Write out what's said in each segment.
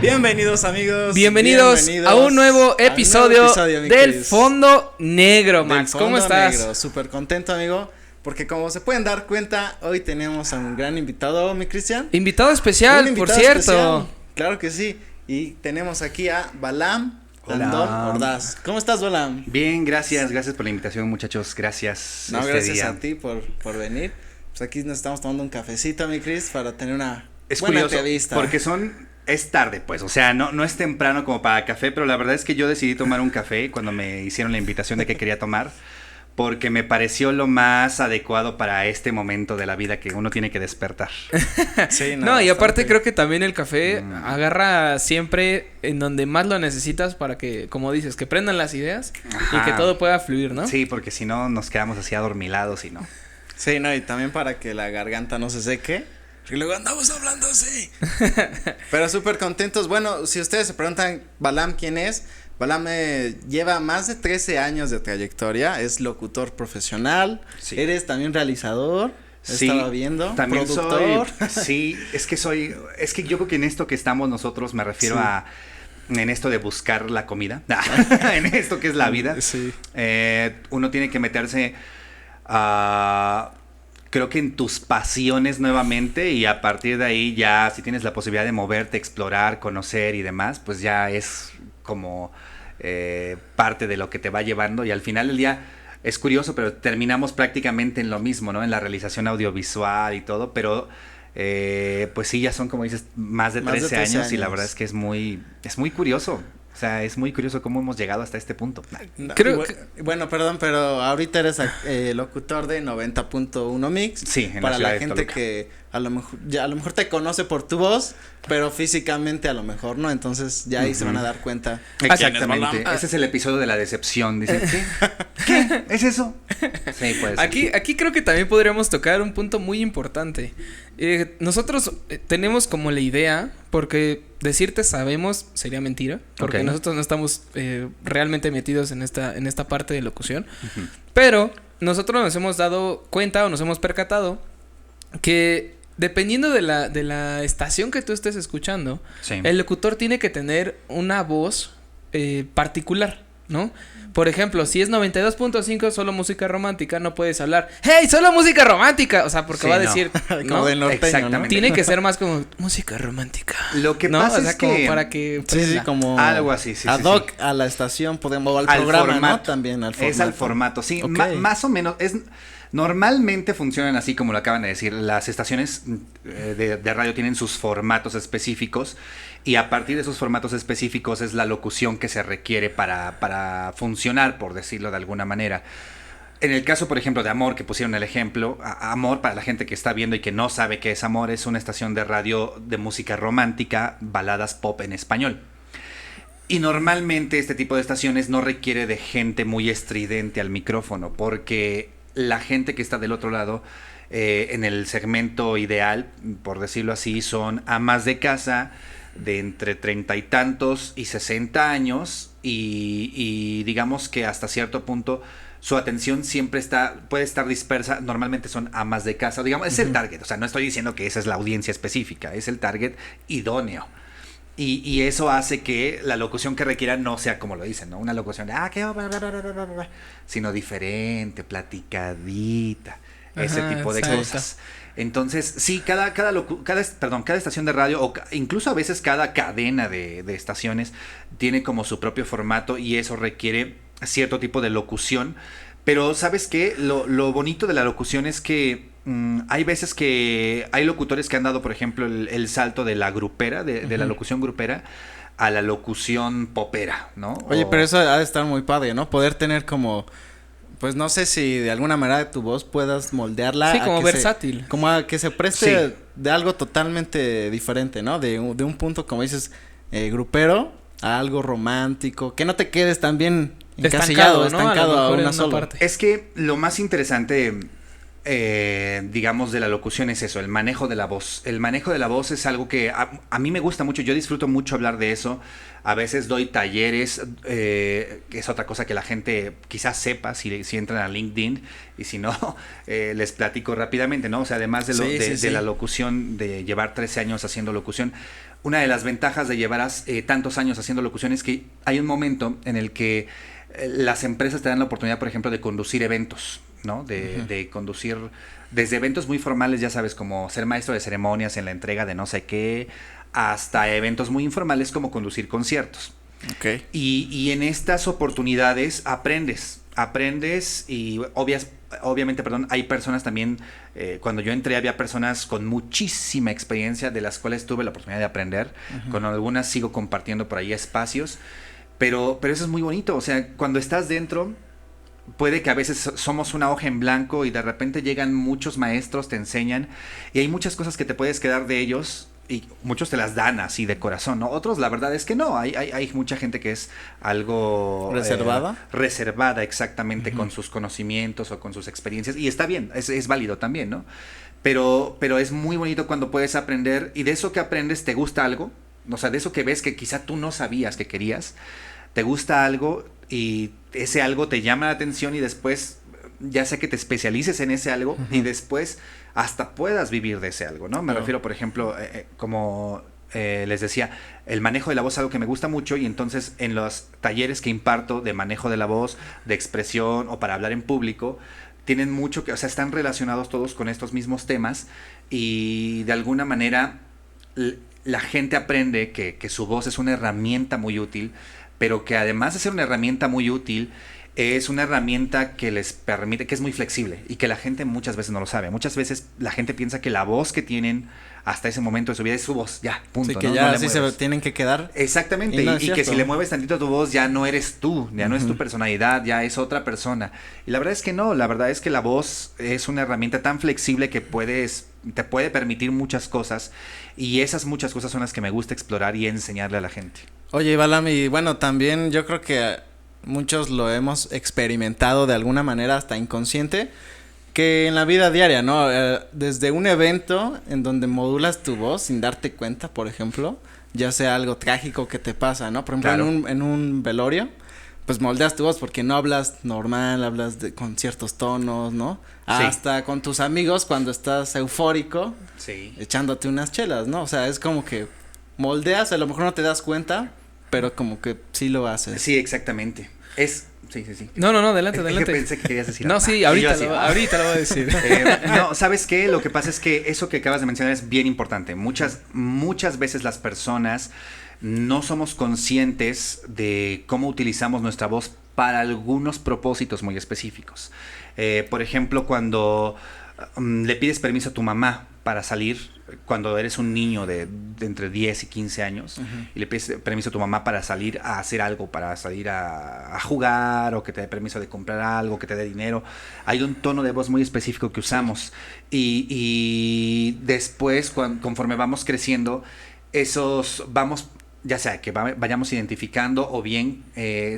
Bienvenidos amigos. Bienvenidos a un nuevo episodio del Fondo Negro, Max. ¿Cómo estás? Negro. Súper contento, amigo. Porque como se pueden dar cuenta, hoy tenemos a un gran invitado, mi Cristian. Invitado especial, por cierto. Especial. Claro que sí. Y tenemos aquí a Balam Landón Ordaz. ¿Cómo estás, Balam? Bien, gracias por la invitación, muchachos. Gracias. No, gracias a ti por venir. Pues aquí nos estamos tomando un cafecito, mi Cris, para tener una buena entrevista. Porque es tarde, pues, o sea, no es temprano como para café, pero la verdad es que yo decidí tomar un café cuando me hicieron la invitación de que quería tomar, porque me pareció lo más adecuado para este momento de la vida que uno tiene que despertar. Sí, no, y aparte creo que también el café agarra siempre en donde más lo necesitas para que, como dices, que prendan las ideas. Ajá. Y que todo pueda fluir, ¿no? Sí, porque si no nos quedamos así adormilados y no. Sí, no, y también para que la garganta no se seque. Y luego andamos hablando así. Pero súper contentos. Bueno, si ustedes se preguntan, Balam, ¿quién es? Balam lleva más de 13 años de trayectoria. Es locutor profesional. Sí. Eres también realizador. Sí, estaba viendo. También productor. Sí, es que yo creo que en esto que estamos nosotros me refiero a en esto de buscar la comida. En esto que es la vida. Sí. Uno tiene que meterse creo que en tus pasiones nuevamente, y a partir de ahí ya si tienes la posibilidad de moverte, explorar, conocer y demás, pues ya es como parte de lo que te va llevando, y al final del día es curioso, pero terminamos prácticamente en lo mismo, ¿no? En la realización audiovisual y todo, pero pues sí, ya son, como dices, más de 13 años y la verdad es que es muy curioso. O sea, es muy curioso cómo hemos llegado hasta este punto. Bueno, perdón, pero ahorita eres locutor de 90.1 Mix. Sí, en para la gente Toluca. Que a lo mejor te conoce por tu voz, pero físicamente a lo mejor no, entonces ya ahí se van a dar cuenta. Exactamente. Ese es el episodio de la decepción. Dice, ¿qué? ¿Es eso? Sí, pues. Aquí creo que también podríamos tocar un punto muy importante. Nosotros tenemos como la idea, porque decirte sabemos sería mentira, porque nosotros no estamos realmente metidos en esta parte de locución, pero nosotros nos hemos dado cuenta o nos hemos percatado que dependiendo de la estación que tú estés escuchando, el locutor tiene que tener una voz particular, ¿no? Por ejemplo, si es 92.5 solo música romántica, no puedes hablar ¡Hey, solo música romántica! O sea, porque va a decir como de norteño, exactamente, ¿no? Tiene que ser más como música romántica. Lo que pasa es que como para que sí, como algo así, ad hoc a la estación, podemos al programa, formato, ¿no? También al formato. Es al formato, sí, más o menos normalmente funcionan así como lo acaban de decir. Las estaciones de radio tienen sus formatos específicos, y a partir de esos formatos específicos es la locución que se requiere para funcionar, por decirlo de alguna manera. En el caso, por ejemplo, de Amor, que pusieron el ejemplo, Amor, para la gente que está viendo y que no sabe qué es Amor, es una estación de radio de música romántica, baladas pop en español. Y normalmente este tipo de estaciones no requiere de gente muy estridente al micrófono, porque la gente que está del otro lado, en el segmento ideal, por decirlo así, son amas de casa de entre 30 y tantos y 60 años, y digamos que hasta cierto punto su atención siempre puede estar dispersa. Normalmente son amas de casa, digamos, es el target. O sea, no estoy diciendo que esa es la audiencia específica, es el target idóneo. Y eso hace que la locución que requiera no sea como lo dicen, ¿no? Una locución de sino diferente, platicadita, ese tipo de cosas. Entonces, sí, cada estación de radio, o incluso a veces cada cadena de estaciones tiene como su propio formato, y eso requiere cierto tipo de locución. Pero ¿sabes qué? Lo bonito de la locución es que hay veces que hay locutores que han dado, por ejemplo, el salto de la grupera, de la locución grupera a la locución popera, ¿no? Oye, pero eso ha de estar muy padre, ¿no? Poder tener como, pues no sé si de alguna manera tu voz puedas moldearla. Sí, como versátil. Como a que se preste de algo totalmente diferente, ¿no? De un punto, como dices, grupero a algo romántico. Que no te quedes también estancado a una sola parte. Es que lo más interesante, digamos, de la locución es eso, el manejo de la voz. El manejo de la voz es algo que a mí me gusta mucho, yo disfruto mucho hablar de eso. A veces doy talleres, que es otra cosa que la gente quizás sepa si entran a LinkedIn, y si no, les platico rápidamente, ¿no? O sea, además de la locución, de llevar 13 años haciendo locución, una de las ventajas de llevar tantos años haciendo locución es que hay un momento en el que las empresas te dan la oportunidad, por ejemplo, de conducir eventos, ¿no? De conducir desde eventos muy formales, ya sabes, como ser maestro de ceremonias en la entrega de no sé qué, hasta eventos muy informales como conducir conciertos. Okay. Y en estas oportunidades aprendes y obviamente, hay personas también, cuando yo entré había personas con muchísima experiencia de las cuales tuve la oportunidad de aprender, con algunas sigo compartiendo por ahí espacios, pero eso es muy bonito, o sea, cuando estás dentro, puede que a veces somos una hoja en blanco y de repente llegan muchos maestros, te enseñan y hay muchas cosas que te puedes quedar de ellos. Y muchos te las dan así de corazón, ¿no? Otros, la verdad es que no. Hay mucha gente que es algo... ¿Reservada? Reservada, exactamente, con sus conocimientos o con sus experiencias. Y está bien, es válido también, ¿no? Pero es muy bonito cuando puedes aprender y de eso que aprendes te gusta algo. O sea, de eso que ves que quizá tú no sabías que querías. Te gusta algo y ese algo te llama la atención y después... ya sea que te especialices en ese algo y después hasta puedas vivir de ese algo, ¿no? Me refiero, por ejemplo, como les decía, el manejo de la voz es algo que me gusta mucho y entonces en los talleres que imparto de manejo de la voz, de expresión o para hablar en público, tienen mucho que, o sea, están relacionados todos con estos mismos temas y de alguna manera la gente aprende que su voz es una herramienta muy útil, pero que además de ser una herramienta muy útil, es una herramienta que les permite, que es muy flexible y que la gente muchas veces no lo sabe. Muchas veces la gente piensa que la voz que tienen hasta ese momento de su vida es su voz, ya, punto. Sí, que ¿no? ya no así se tienen que quedar. Exactamente, y que si le mueves tantito tu voz ya no eres tú, ya no es tu personalidad, ya es otra persona. Y la verdad es que no, la verdad es que la voz es una herramienta tan flexible que te puede permitir muchas cosas y esas muchas cosas son las que me gusta explorar y enseñarle a la gente. Oye, Balam, y bueno, también yo creo que muchos lo hemos experimentado de alguna manera hasta inconsciente, que en la vida diaria, ¿no? Desde un evento en donde modulas tu voz sin darte cuenta, por ejemplo, ya sea algo trágico que te pasa, ¿no? Por ejemplo, claro. en un velorio, pues moldeas tu voz porque no hablas normal, hablas con ciertos tonos, ¿no? Sí. Hasta con tus amigos cuando estás eufórico, sí, echándote unas chelas, ¿no? O sea, es como que moldeas, a lo mejor no te das cuenta, pero como que sí lo haces. Sí, exactamente. Sí. No, adelante. Es que pensé que querías decir. No, sí, ahorita lo voy a decir. No, ¿sabes qué? Lo que pasa es que eso que acabas de mencionar es bien importante. Muchas veces las personas no somos conscientes de cómo utilizamos nuestra voz para algunos propósitos muy específicos. Por ejemplo, cuando le pides permiso a tu mamá para salir, cuando eres un niño de entre 10 y 15 años, y le pides permiso a tu mamá para salir a hacer algo, para salir a jugar, o que te dé permiso de comprar algo, que te dé dinero, hay un tono de voz muy específico que usamos, y después, conforme vamos creciendo, vamos, ya sea que vayamos identificando o bien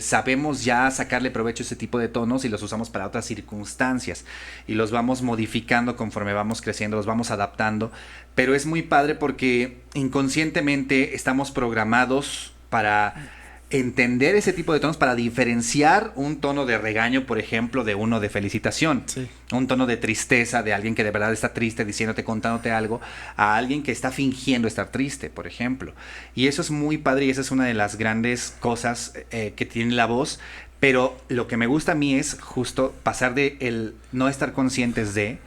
sabemos ya sacarle provecho a ese tipo de tonos y los usamos para otras circunstancias y los vamos modificando conforme vamos creciendo, los vamos adaptando, pero es muy padre porque inconscientemente estamos programados para entender ese tipo de tonos, para diferenciar un tono de regaño, por ejemplo, de uno de felicitación. Sí. Un tono de tristeza de alguien que de verdad está triste, diciéndote, contándote algo, a alguien que está fingiendo estar triste, por ejemplo. Y eso es muy padre y esa es una de las grandes cosas que tiene la voz. Pero lo que me gusta a mí es justo pasar de el no estar conscientes de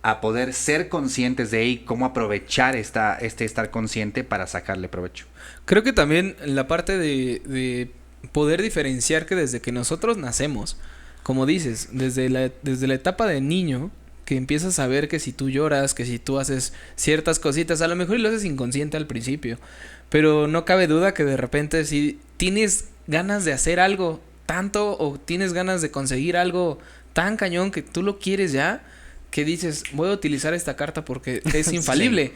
a poder ser conscientes de y cómo aprovechar este estar consciente para sacarle provecho. Creo que también la parte de poder diferenciar que desde que nosotros nacemos, como dices, desde la etapa de niño, que empiezas a ver que si tú lloras, que si tú haces ciertas cositas, a lo mejor lo haces inconsciente al principio, pero no cabe duda que de repente si tienes ganas de hacer algo tanto o tienes ganas de conseguir algo tan cañón que tú lo quieres ya, que dices, voy a utilizar esta carta porque es infalible.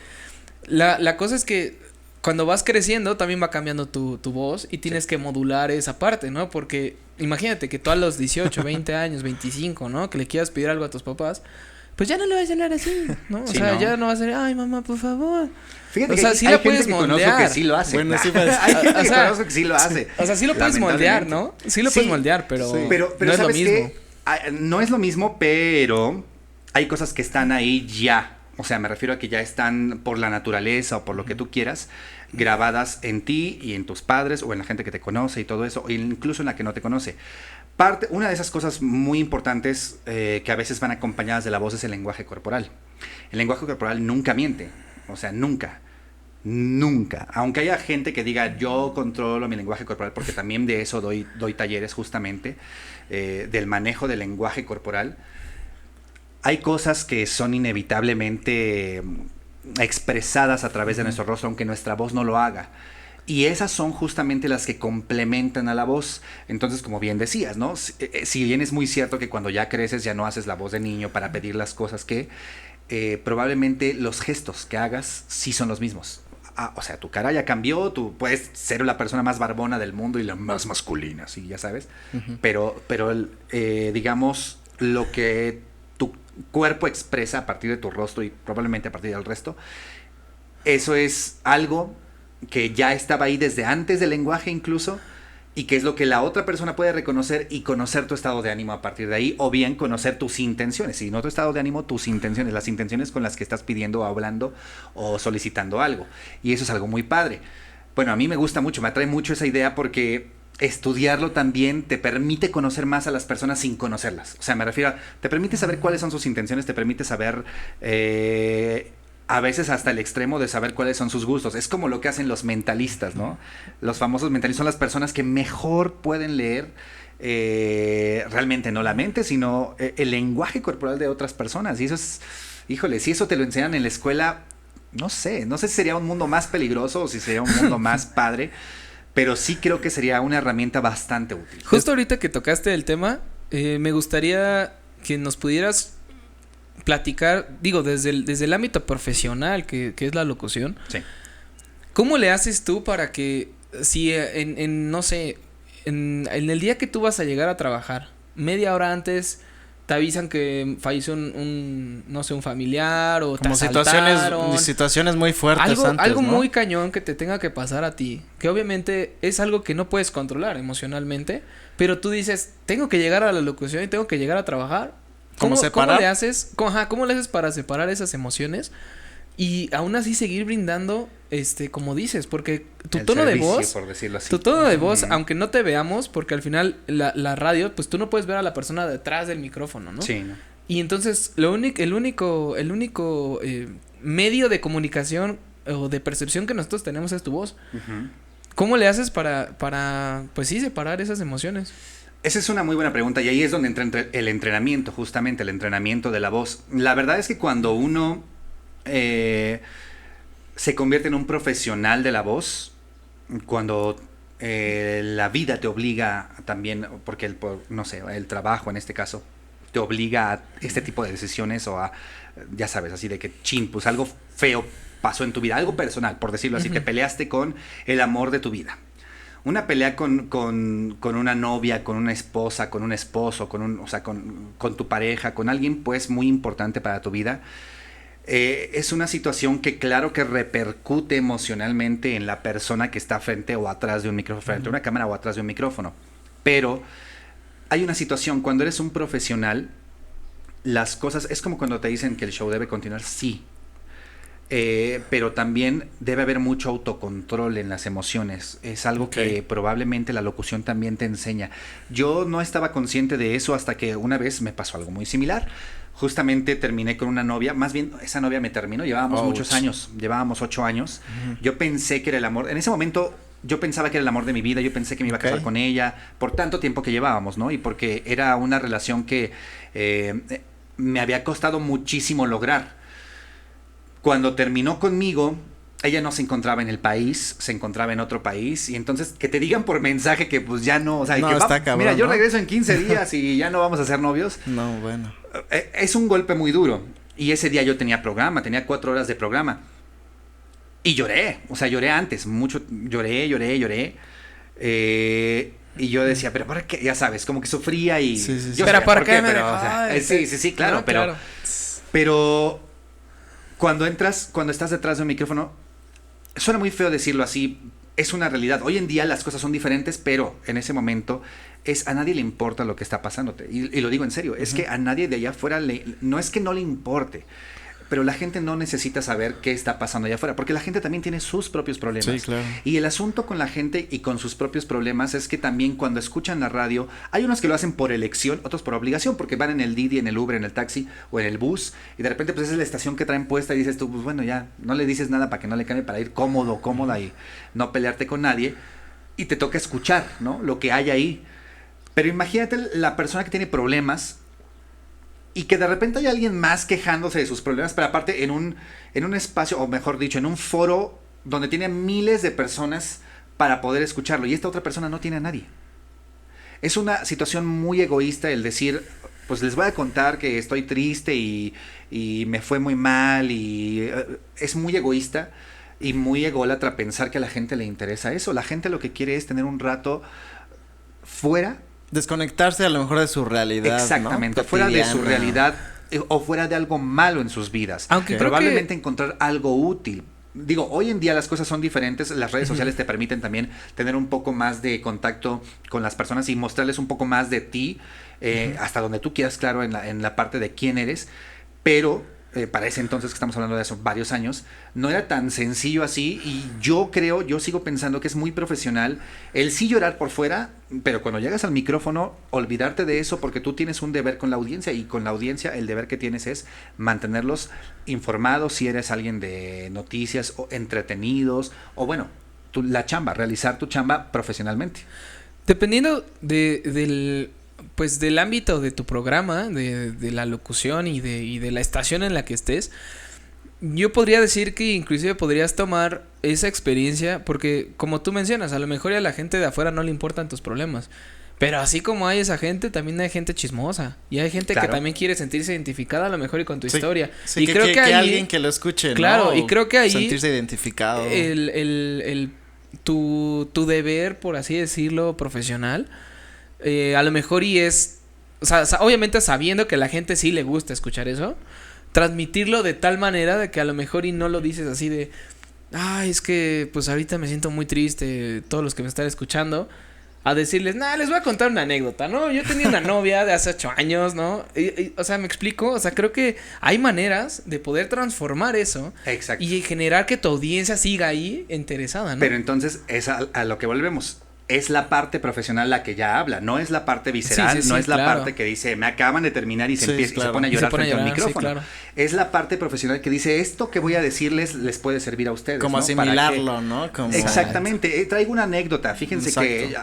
Sí. La cosa es que cuando vas creciendo también va cambiando tu voz y tienes que modular esa parte, ¿no? Porque imagínate que tú a los 18, 20 años, 25, ¿no? Que le quieras pedir algo a tus papás, pues ya no le vas a hablar así, ¿no? O sea, ya no vas a decir, ay, mamá, por favor. Fíjate o sea, que sí lo puedes moldear. Que sí lo hace. Bueno, sí parece. Hay gente que conozco que sí lo hace. O sea, sí lo puedes moldear, ¿no? Sí lo puedes moldear, pero no es lo mismo. No es lo mismo, pero hay cosas que están ahí ya. O sea, me refiero a que ya están por la naturaleza o por lo que tú quieras, grabadas en ti y en tus padres o en la gente que te conoce y todo eso, o incluso en la que no te conoce. Una de esas cosas muy importantes que a veces van acompañadas de la voz es el lenguaje corporal. El lenguaje corporal nunca miente, o sea, nunca. Nunca. Aunque haya gente que diga yo controlo mi lenguaje corporal, porque también de eso doy talleres justamente, del manejo del lenguaje corporal. Hay cosas que son inevitablemente expresadas a través de nuestro rostro, aunque nuestra voz no lo haga. Y esas son justamente las que complementan a la voz. Entonces, como bien decías, ¿no? Si bien es muy cierto que cuando ya creces ya no haces la voz de niño para pedir las cosas que... probablemente los gestos que hagas sí son los mismos. O sea, tu cara ya cambió, tú puedes ser la persona más barbona del mundo y la más masculina, sí, ya sabes. Pero digamos, lo que tu cuerpo expresa a partir de tu rostro y probablemente a partir del resto, eso es algo que ya estaba ahí desde antes del lenguaje incluso, y que es lo que la otra persona puede reconocer y conocer tu estado de ánimo a partir de ahí, o bien conocer tus intenciones, si no tu estado de ánimo, tus intenciones, las intenciones con las que estás pidiendo, hablando o solicitando algo. Y eso es algo muy padre. Bueno, a mí me gusta mucho, me atrae mucho esa idea porque estudiarlo también te permite conocer más a las personas sin conocerlas. O sea, me refiero a, te permite saber cuáles son sus intenciones, te permite saber... a veces hasta el extremo de saber cuáles son sus gustos. Es como lo que hacen los mentalistas, ¿no? Los famosos mentalistas son las personas que mejor pueden leer realmente no la mente, sino el lenguaje corporal de otras personas. Y eso es, híjole, si eso te lo enseñan en la escuela, no sé si sería un mundo más peligroso o si sería un mundo más padre, pero sí creo que sería una herramienta bastante útil. Justo ahorita que tocaste el tema, me gustaría que nos pudieras platicar, digo, desde el ámbito profesional que es la locución. Sí. ¿Cómo le haces tú para que si no sé, en el día que tú vas a llegar a trabajar, media hora antes te avisan que falleció un no sé, un familiar o como te asaltaron, situaciones muy fuertes algo ¿no? muy cañón que te tenga que pasar a ti, que obviamente es algo que no puedes controlar emocionalmente, pero tú dices, tengo que llegar a la locución y tengo que llegar a trabajar. ¿Cómo le haces? ¿Cómo le haces para separar esas emociones y aún así seguir brindando, como dices? Porque tu tono de voz, por decirlo así. Tu tono de voz, aunque no te veamos, porque al final la radio, pues tú no puedes ver a la persona detrás del micrófono, ¿no? Sí, ¿no? Y entonces el único medio de comunicación o de percepción que nosotros tenemos es tu voz. ¿Cómo le haces para pues sí, separar esas emociones? Esa es una muy buena pregunta y ahí es donde entra el entrenamiento, justamente el entrenamiento de la voz. La verdad es que cuando uno se convierte en un profesional de la voz, cuando la vida te obliga también, porque el trabajo en este caso, te obliga a este tipo de decisiones o a, ya sabes, así de que pues algo feo pasó en tu vida, algo personal, por decirlo así, te peleaste con el amor de tu vida. Una pelea con una novia, con una esposa, con un esposo, con tu pareja, con alguien pues muy importante para tu vida, es una situación que claro que repercute emocionalmente en la persona que está frente o atrás de un micrófono, frente a una cámara o atrás de un micrófono. Pero hay una situación, cuando eres un profesional, las cosas, es como cuando te dicen que el show debe continuar, sí. Pero también debe haber mucho autocontrol en las emociones. Es algo que probablemente la locución también te enseña. Yo no estaba consciente de eso hasta que una vez me pasó algo muy similar. Justamente terminé con una novia, más bien esa novia me terminó, llevábamos muchos años, llevábamos 8 años. Yo pensé que era el amor, en ese momento yo pensaba que era el amor de mi vida, yo pensé que me iba a casar con ella por tanto tiempo que llevábamos, ¿no? Y porque era una relación que me había costado muchísimo lograr. Cuando terminó conmigo, ella no se encontraba en el país, se encontraba en otro país. Y entonces, que te digan por mensaje que pues ya no... O sea, cabrón, mira, yo regreso en 15 días y ya no vamos a ser novios. No, bueno. Es un golpe muy duro. Y ese día yo tenía programa, tenía 4 horas de programa. Y lloré, o sea, lloré antes, mucho, lloré. Y yo decía, pero ¿para qué? Ya sabes, como que sufría y... Sí. Yo pero ¿por qué? Sí, claro, claro. Pero cuando estás detrás de un micrófono, suena muy feo decirlo así, es una realidad. Hoy en día las cosas son diferentes, pero en ese momento a nadie le importa lo que está pasándote. Y lo digo en serio, es que a nadie de allá afuera no es que no le importe, pero la gente no necesita saber qué está pasando allá afuera, porque la gente también tiene sus propios problemas. Sí, claro. Y el asunto con la gente y con sus propios problemas es que también cuando escuchan la radio, hay unos que lo hacen por elección, otros por obligación, porque van en el Didi, en el Uber, en el taxi o en el bus, y de repente pues es la estación que traen puesta y dices tú, pues bueno, ya no le dices nada para que no le cambie, para ir cómodo, cómoda y no pelearte con nadie, y te toca escuchar, ¿no? Lo que hay ahí. Pero imagínate la persona que tiene problemas y que de repente hay alguien más quejándose de sus problemas, pero aparte en un espacio, o mejor dicho, en un foro donde tiene miles de personas para poder escucharlo, y esta otra persona no tiene a nadie. Es una situación muy egoísta el decir, pues les voy a contar que estoy triste y me fue muy mal, y es muy egoísta y muy ególatra pensar que a la gente le interesa eso. La gente lo que quiere es tener un rato fuera, desconectarse a lo mejor de su realidad. Exactamente, ¿no? Fuera de su realidad o fuera de algo malo en sus vidas. Aunque probablemente encontrar algo útil. Digo, hoy en día las cosas son diferentes, las redes sociales te permiten también tener un poco más de contacto con las personas y mostrarles un poco más de ti, hasta donde tú quieras, claro, en la parte de quién eres, pero para ese entonces, que estamos hablando de eso, varios años, no era tan sencillo así, y yo sigo pensando que es muy profesional el sí llorar por fuera, pero cuando llegas al micrófono, olvidarte de eso, porque tú tienes un deber con la audiencia, y con la audiencia el deber que tienes es mantenerlos informados, si eres alguien de noticias o entretenidos, o bueno, la chamba, realizar tu chamba profesionalmente. Dependiendo del ámbito de tu programa, de la locución y de la estación en la que estés, yo podría decir que inclusive podrías tomar esa experiencia, porque como tú mencionas, a lo mejor a la gente de afuera no le importan tus problemas, pero así como hay esa gente, también hay gente chismosa, y hay gente que también quiere sentirse identificada a lo mejor y con tu historia. Sí, y creo que ahí, alguien que lo escuche, claro, ¿no? y creo que ahí sentirse identificado. Tu deber, por así decirlo, profesional, a lo mejor y es, o sea, obviamente sabiendo que a la gente sí le gusta escuchar eso, transmitirlo de tal manera de que a lo mejor y no lo dices así de, ay, es que pues ahorita me siento muy triste, todos los que me están escuchando, a decirles, les voy a contar una anécdota, ¿no? Yo tenía una novia de hace 8 años, ¿no? O sea, me explico, o sea, creo que hay maneras de poder transformar eso. Exacto. Y generar que tu audiencia siga ahí interesada, ¿no? Pero entonces es a lo que volvemos. Es la parte profesional la que ya habla, no es la parte visceral, no es la parte que dice, me acaban de terminar y se pone a llorar frente al micrófono. Claro. Es la parte profesional que dice, esto que voy a decirles les puede servir a ustedes. Como, ¿no? Asimilarlo, ¿no? Como... Exactamente. Traigo una anécdota, fíjense. Exacto. Que...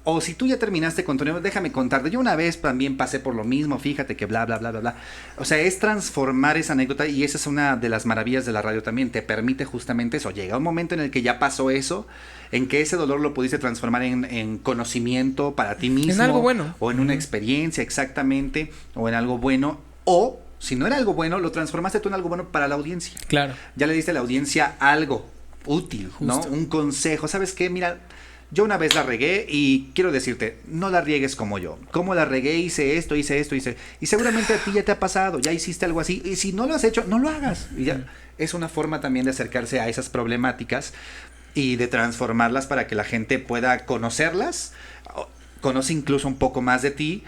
O si tú ya terminaste con tu negocio, déjame contarte. Yo una vez también pasé por lo mismo, fíjate que bla, bla, bla, bla, bla. O sea, es transformar esa anécdota, y esa es una de las maravillas de la radio también. Te permite justamente eso. Llega un momento en el que ya pasó eso, en que ese dolor lo pudiste transformar en conocimiento para ti mismo. En algo bueno. O en una experiencia, exactamente. O en algo bueno. O, si no era algo bueno, lo transformaste tú en algo bueno para la audiencia. Claro. Ya le diste a la audiencia algo útil, justo, ¿no? Un consejo. ¿Sabes qué? Mira, yo una vez la regué y quiero decirte, no la riegues como yo. Como la regué, hice esto. Y seguramente a ti ya te ha pasado, ya hiciste algo así. Y si no lo has hecho, no lo hagas. Y ya es una forma también de acercarse a esas problemáticas y de transformarlas para que la gente pueda conocerlas, conoce incluso un poco más de ti,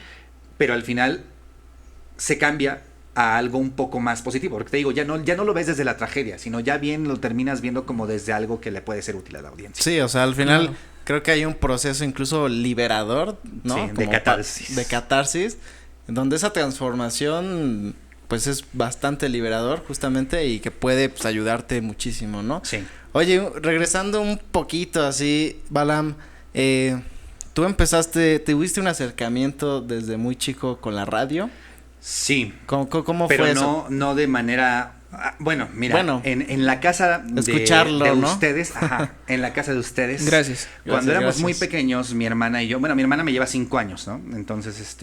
pero al final se cambia a algo un poco más positivo, porque te digo, ya no lo ves desde la tragedia, sino ya bien lo terminas viendo como desde algo que le puede ser útil a la audiencia. Sí, o sea, al final creo que hay un proceso incluso liberador, ¿no? Sí, de catarsis. De catarsis, donde esa transformación pues es bastante liberador justamente, y que puede pues ayudarte muchísimo, ¿no? Sí. Oye, regresando un poquito así, Balam, tú tuviste un acercamiento desde muy chico con la radio. Sí. ¿Cómo pero fue eso? Pero no de manera... Bueno, mira, en la casa de ustedes, en la casa de ustedes. Gracias. Cuando éramos muy pequeños, mi hermana y yo, bueno, mi hermana me lleva 5 años, ¿no? Entonces,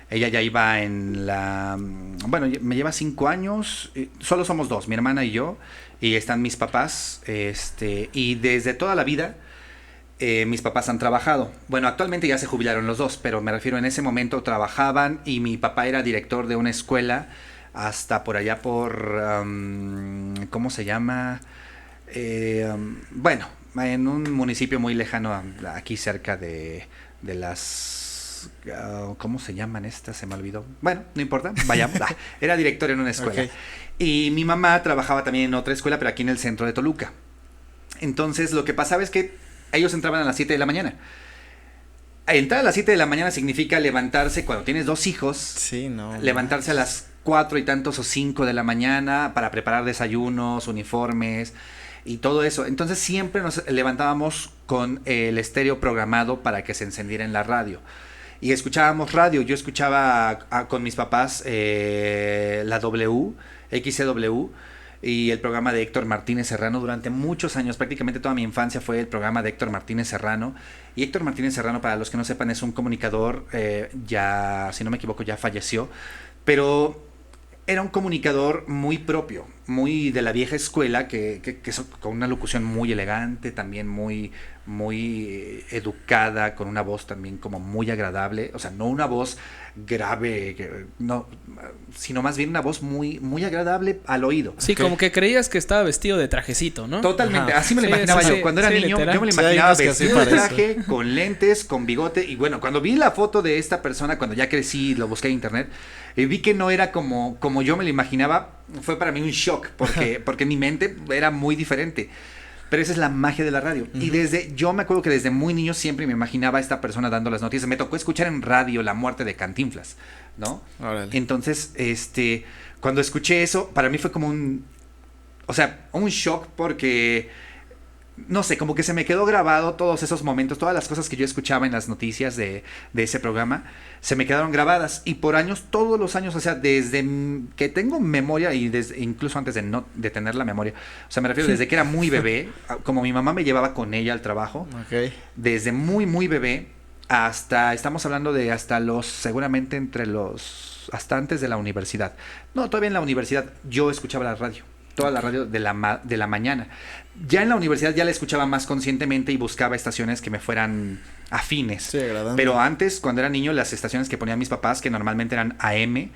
ella ya iba en la... Bueno, me lleva 5 años, solo somos 2, mi hermana y yo, y están mis papás, y desde toda la vida mis papás han trabajado. Bueno, actualmente ya se jubilaron los dos, pero me refiero, en ese momento trabajaban, y mi papá era director de una escuela hasta por allá por... ¿cómo se llama? Bueno, en un municipio muy lejano, aquí cerca de las ¿cómo se llaman estas? Se me olvidó. Bueno, no importa, vayamos. Era director en una escuela. Y mi mamá trabajaba también en otra escuela, pero aquí en el centro de Toluca. Entonces, lo que pasaba es que ellos entraban a las 7 de la mañana. Entrar a las 7 de la mañana significa levantarse, cuando tienes 2 hijos, levantarse a las 4 y tantos o 5 de la mañana para preparar desayunos, uniformes y todo eso. Entonces siempre nos levantábamos con el estéreo programado para que se encendiera en la radio. Y escuchábamos radio. Yo escuchaba con mis papás la XCW y el programa de Héctor Martínez Serrano durante muchos años. Prácticamente toda mi infancia fue el programa de Héctor Martínez Serrano. Y Héctor Martínez Serrano, para los que no sepan, es un comunicador, ya, si no me equivoco, ya falleció. Pero era un comunicador muy propio, muy de la vieja escuela, con una locución muy elegante, también muy educada, con una voz también como muy agradable. O sea, no una voz grave, no, sino más bien una voz muy agradable al oído. Sí, como que creías que estaba vestido de trajecito, ¿no? Totalmente, así me lo imaginaba yo. Cuando era niño, literal. Yo me lo imaginaba vestido de traje, con lentes, con bigote. Y bueno, cuando vi la foto de esta persona, cuando ya crecí y lo busqué en internet, vi que no era como yo me lo imaginaba. Fue para mí un shock, porque en mi mente era muy diferente. Pero esa es la magia de la radio. Y yo me acuerdo que desde muy niño siempre me imaginaba a esta persona dando las noticias. Me tocó escuchar en radio la muerte de Cantinflas, ¿no? Órale. Entonces, cuando escuché eso, para mí fue como un shock, porque no sé, como que se me quedó grabado todos esos momentos, todas las cosas que yo escuchaba en las noticias de ese programa, se me quedaron grabadas. Y por años, todos los años, o sea, desde que tengo memoria y incluso antes de tener la memoria, o sea, me refiero desde que era muy bebé, como mi mamá me llevaba con ella al trabajo, desde muy bebé estamos hablando de seguramente hasta antes de la universidad. No, todavía en la universidad yo escuchaba la radio. Toda la radio de la mañana. Ya en la universidad ya la escuchaba más conscientemente y buscaba estaciones que me fueran afines. Sí, agradable. Pero antes, cuando era niño, las estaciones que ponían mis papás, que normalmente eran AM,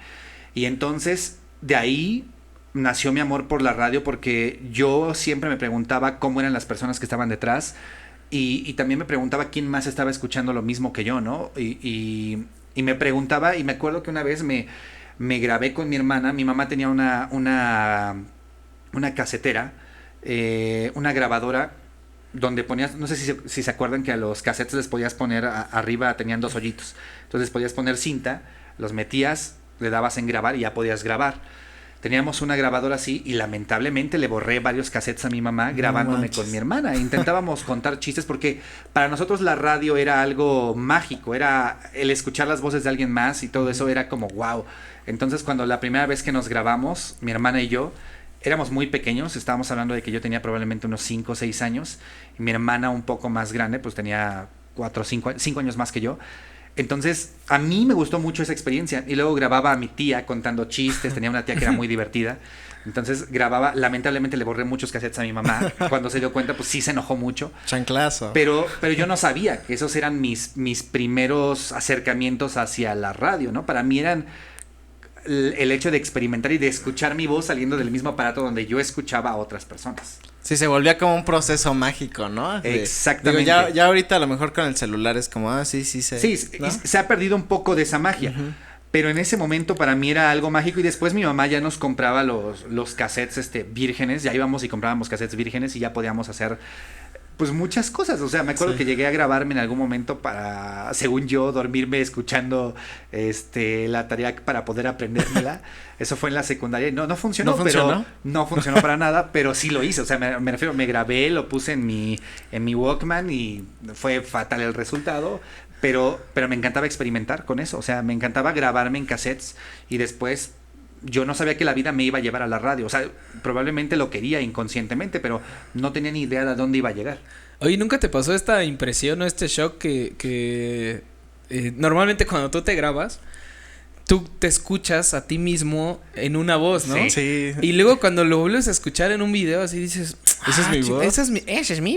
y entonces de ahí nació mi amor por la radio, porque yo siempre me preguntaba cómo eran las personas que estaban detrás, y también me preguntaba quién más estaba escuchando lo mismo que yo, ¿no? Y me preguntaba, y me acuerdo que una vez me grabé con mi hermana. Mi mamá tenía una casetera, una grabadora donde ponías, no sé si se acuerdan que a los cassettes les podías poner arriba, tenían 2 hoyitos, entonces podías poner cinta, los metías, le dabas en grabar y ya podías grabar. Teníamos una grabadora así y lamentablemente le borré varios cassettes a mi mamá grabándome con mi hermana. Intentábamos contar chistes porque para nosotros la radio era algo mágico, era el escuchar las voces de alguien más y todo eso era como wow. Entonces cuando la primera vez que nos grabamos, mi hermana y yo, éramos muy pequeños, estábamos hablando de que yo tenía probablemente unos 5 o 6 años, y mi hermana un poco más grande, pues tenía 4 o 5 años más que yo. Entonces, a mí me gustó mucho esa experiencia, y luego grababa a mi tía contando chistes. Tenía una tía que era muy divertida, entonces grababa. Lamentablemente le borré muchos cassettes a mi mamá. Cuando se dio cuenta, pues sí se enojó mucho. Chanclazo. Pero yo no sabía que esos eran mis primeros acercamientos hacia la radio, ¿no? Para mí eran el hecho de experimentar y de escuchar mi voz saliendo del mismo aparato donde yo escuchaba a otras personas. Sí, se volvía como un proceso mágico, ¿no? Exactamente. Digo, ya ahorita a lo mejor con el celular es como, sí, ¿no? Se ha perdido un poco de esa magia. Pero en ese momento para mí era algo mágico, y después mi mamá ya nos compraba los cassettes vírgenes. Ya íbamos y comprábamos cassettes vírgenes y ya podíamos hacer pues muchas cosas. O sea, me acuerdo que llegué a grabarme en algún momento para, según yo, dormirme escuchando la tarea para poder aprendérmela. Eso fue en la secundaria. No funcionó, pero no funcionó para nada, pero sí lo hice. O sea, me refiero, me grabé, lo puse en mi Walkman y fue fatal el resultado. Pero me encantaba experimentar con eso. O sea, me encantaba grabarme en cassettes y después yo no sabía que la vida me iba a llevar a la radio. O sea, probablemente lo quería inconscientemente, pero no tenía ni idea de dónde iba a llegar. Oye, ¿nunca te pasó esta impresión o este shock que normalmente cuando tú te grabas, tú te escuchas a ti mismo en una voz, ¿no? Sí. Y luego cuando lo vuelves a escuchar en un video así dices, ¿esa es mi voz? Esa es mi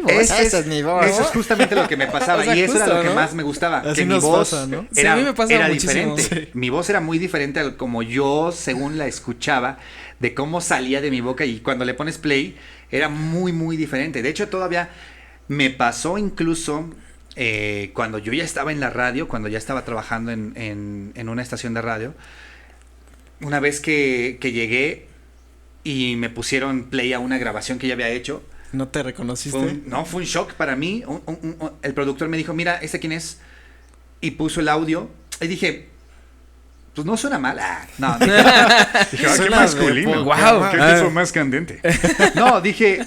voz. Esa es mi voz. Eso es justamente lo que me pasaba. O sea, y eso era lo que más me gustaba. Así que mi voz pasa, ¿no? Sí, a mí me pasa era muchísimo. diferente. Sí. Mi voz era muy diferente a como yo, según la escuchaba, de cómo salía de mi boca, y cuando le pones play era muy, muy diferente. De hecho, todavía me pasó incluso cuando yo ya estaba en la radio, cuando ya estaba trabajando en una estación de radio, una vez que llegué y me pusieron play a una grabación que ya había hecho. ¿No te reconociste? Fue un shock para mí. El productor me dijo, mira, ¿quién es? Y puso el audio y dije, pues no suena mal. No, dije, qué masculino. Wow. Qué tipo más candente. No, dije,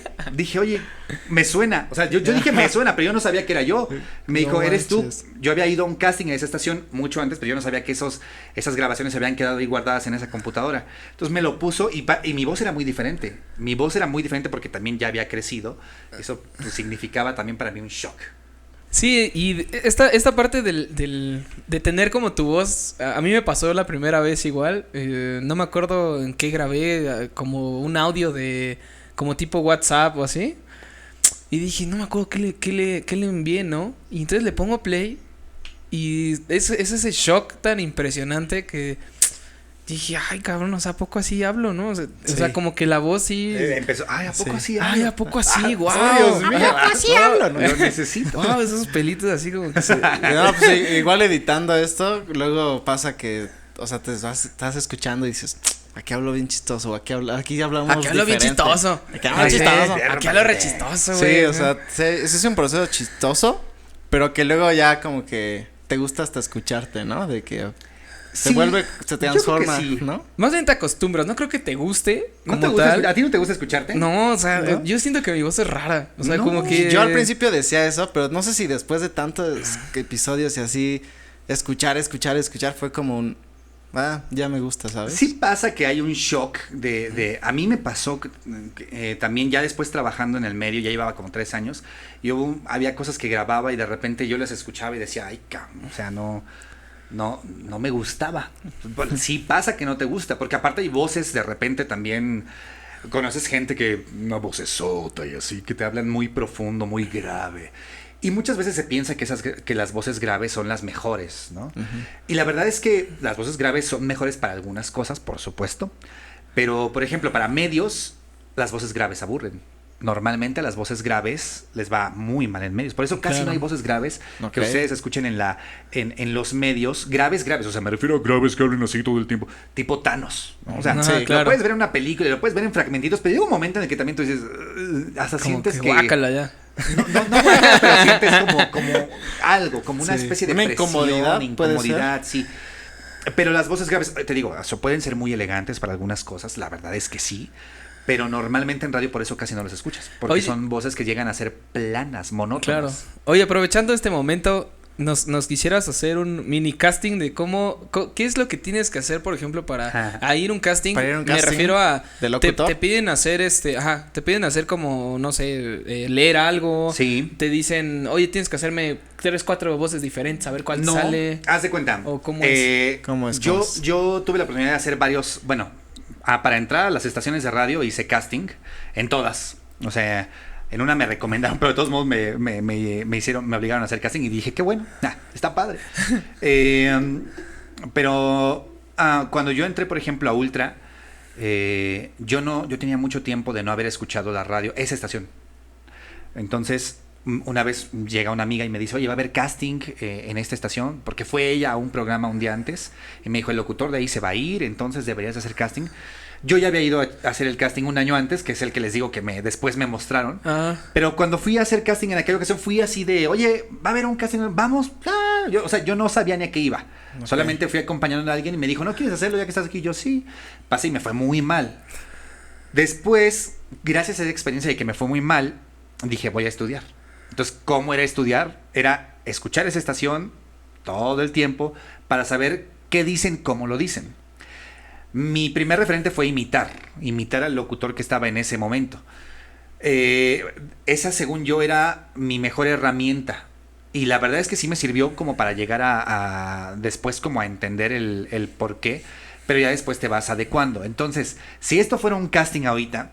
oye, me suena. O sea, yo dije me suena, pero yo no sabía que era yo. Me dijo, ¿eres tú? Yo había ido a un casting en esa estación mucho antes, pero yo no sabía que esas grabaciones se habían quedado ahí guardadas en esa computadora. Entonces me lo puso y mi voz era muy diferente. Mi voz era muy diferente porque también ya había crecido. Eso pues, significaba también para mí un shock. Sí, y esta parte de tener como tu voz, a mí me pasó la primera vez igual, no me acuerdo en qué grabé, como un audio de, como tipo WhatsApp o así, y dije, no me acuerdo qué le envié, ¿no? Y entonces le pongo play, y es ese shock tan impresionante que dije, ay, cabrón, o sea, ¿a poco así hablo, no? O sea, como que la voz sí... empezó, ay, ¿a poco así hablo? Ay, ¿a poco así? Guau. Dios mío, ¿a poco así hablo? No, lo necesito. Wow, esos pelitos así como que se... No, pues igual editando esto, luego pasa que, o sea, estás escuchando y dices, aquí hablo bien chistoso, aquí hablamos Aquí hablo diferente. bien chistoso. Aquí hablo chistoso. Aquí hablo re chistoso, güey. Sí, o sea, ese es un proceso chistoso, pero que luego ya como que te gusta hasta escucharte, ¿no? De que... Se transforma, sí. ¿no? Más bien te acostumbras, no creo que te guste. ¿No te gusta ¿A ti no te gusta escucharte? No, o sea, ¿no? Yo siento que mi voz es rara. O sea, No, como que. Yo al principio decía eso, pero no sé si después de tantos episodios y así, escuchar fue como un. Ya me gusta, ¿sabes? Sí pasa que hay un shock de a mí me pasó también ya después trabajando en el medio, ya llevaba como 3 años, y había cosas que grababa y de repente yo las escuchaba y decía, ay, cabrón, o sea, no me gustaba. Sí pasa que no te gusta, porque aparte hay voces de repente también, conoces gente que una vocesota y así, que te hablan muy profundo, muy grave. Y muchas veces se piensa que las voces graves son las mejores, ¿no? Uh-huh. Y la verdad es que las voces graves son mejores para algunas cosas, por supuesto. Pero, por ejemplo, para medios, las voces graves aburren. Normalmente a las voces graves les va muy mal en medios. Por eso casi no hay voces graves que ustedes escuchen en los medios. Graves. O sea, me refiero a graves que hablen así todo el tiempo. Tipo Thanos, ¿no? O sea, lo puedes ver en una película, lo puedes ver en fragmentitos, pero llega un momento en el que también tú dices, hasta como sientes que... Guácala ya. No guácala, pero sientes como algo, como una especie de una presión, incomodidad, sí. Pero las voces graves, te digo, pueden ser muy elegantes para algunas cosas, la verdad es que sí. Pero normalmente en radio por eso casi no las escuchas. Porque son voces que llegan a ser planas, monótonas. Claro. Oye, aprovechando este momento, nos quisieras hacer un mini casting de qué es lo que tienes que hacer, por ejemplo, para ir a un casting. Para ir a un casting. Me refiero a ¿de locutor? Te piden hacer te piden hacer como, no sé, leer algo. Sí. Te dicen, oye, tienes que hacerme 3-4 voces diferentes, a ver cuál sale. Haz de cuenta. O cómo es. ¿Cómo es? Yo tuve la oportunidad de hacer varios, para entrar a las estaciones de radio hice casting en todas. O sea, en una me recomendaron, pero de todos modos me obligaron a hacer casting y dije, qué bueno, está padre. Pero cuando yo entré, por ejemplo, a Ultra, yo tenía mucho tiempo de no haber escuchado la radio, esa estación. Entonces, una vez llega una amiga y me dice, oye, va a haber casting en esta estación, porque fue ella a un programa un día antes, y me dijo, el locutor de ahí se va a ir, entonces deberías hacer casting. Yo ya había ido a hacer el casting un año antes, que es el que les digo que después me mostraron. Pero cuando fui a hacer casting en aquella ocasión, fui así de, oye, va a haber un casting, vamos. Yo no sabía ni a qué iba. Okay. Solamente fui acompañando a alguien y me dijo, ¿no quieres hacerlo ya que estás aquí? Yo sí. Pasé y me fue muy mal. Después, gracias a esa experiencia de que me fue muy mal, dije, voy a estudiar. Entonces, ¿cómo era estudiar? Era escuchar esa estación todo el tiempo para saber qué dicen, cómo lo dicen. Mi primer referente fue imitar al locutor que estaba en ese momento. Esa, según yo, era mi mejor herramienta. Y la verdad es que sí me sirvió como para llegar a después como a entender el por qué. Pero ya después te vas adecuando. Entonces, si esto fuera un casting ahorita,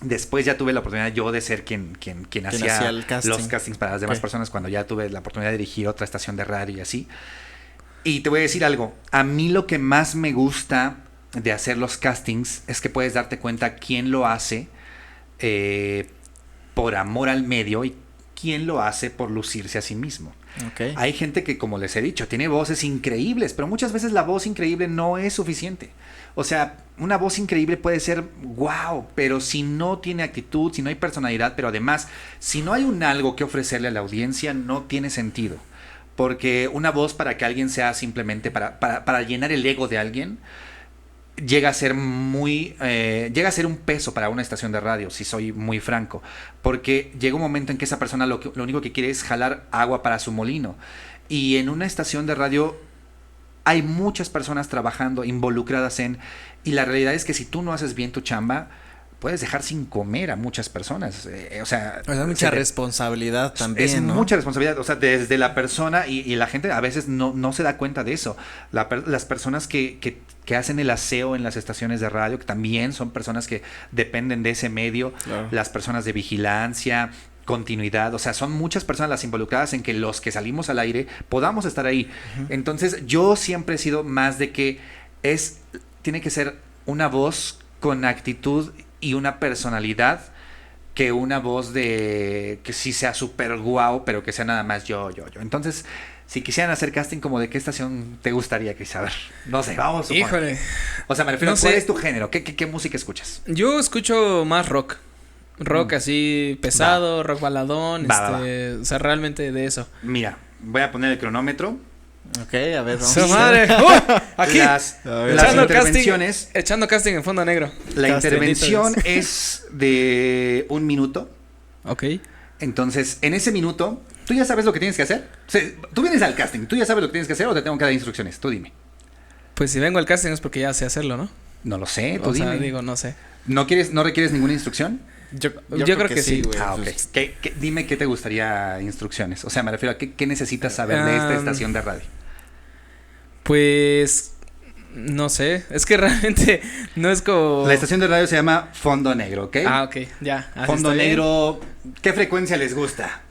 después ya tuve la oportunidad yo de ser quien hacía los castings para las demás personas, cuando ya tuve la oportunidad de dirigir otra estación de radio y así. Y te voy a decir algo. A mí lo que más me gusta de hacer los castings es que puedes darte cuenta quién lo hace por amor al medio y quien lo hace por lucirse a sí mismo. Okay. Hay gente que, como les he dicho, tiene voces increíbles, pero muchas veces la voz increíble no es suficiente. O sea, una voz increíble puede ser wow, pero si no tiene actitud, si no hay personalidad, pero además, si no hay un algo que ofrecerle a la audiencia, no tiene sentido. Porque una voz para que alguien sea simplemente para llenar el ego de alguien, llega a ser llega a ser un peso para una estación de radio, si soy muy franco, porque llega un momento en que esa persona lo único que quiere es jalar agua para su molino, y en una estación de radio hay muchas personas trabajando, involucradas y la realidad es que si tú no haces bien tu chamba, puedes dejar sin comer a muchas personas. O sea, es mucha responsabilidad también. Es ¿no? mucha responsabilidad. O sea, desde la persona y la gente a veces no se da cuenta de eso. Las personas que hacen el aseo en las estaciones de radio, que también son personas que dependen de ese medio, claro. Las personas de vigilancia, continuidad, o sea, son muchas personas las involucradas en que los que salimos al aire podamos estar ahí. Uh-huh. Entonces, yo siempre he sido más de que tiene que ser una voz con actitud y una personalidad, que una voz que sí sea súper guau, pero que sea nada más yo. Entonces, si quisieran hacer casting, como de qué estación te gustaría, Cris, a ver, no sé, vamos. Híjole. O sea, me refiero, ¿cuál es tu género? ¿Qué música escuchas? Yo escucho más rock. Rock así pesado, rock baladón, o sea, realmente de eso. Mira, voy a poner el cronómetro. Ok, a ver, vamos. ¡Su madre! Aquí, las intervenciones. Echando casting en Fondo Negro. La intervención es de 1 minuto. Ok. Entonces, en ese minuto, ¿tú ya sabes lo que tienes que hacer? O sea, tú vienes al casting, ¿tú ya sabes lo que tienes que hacer o te tengo que dar instrucciones? Tú dime. Pues si vengo al casting es porque ya sé hacerlo, ¿no? No lo sé, tú dime. O sea, digo, no sé. ¿No requieres ninguna instrucción? Yo creo que sí, güey. Ah, ok. Dime qué te gustaría instrucciones. O sea, me refiero a qué necesitas saber de esta estación de radio. Pues no sé, es que realmente no es como... La estación de radio se llama Fondo Negro, ¿ok? Ah, ok, ya. Fondo Negro, ¿qué frecuencia les gusta?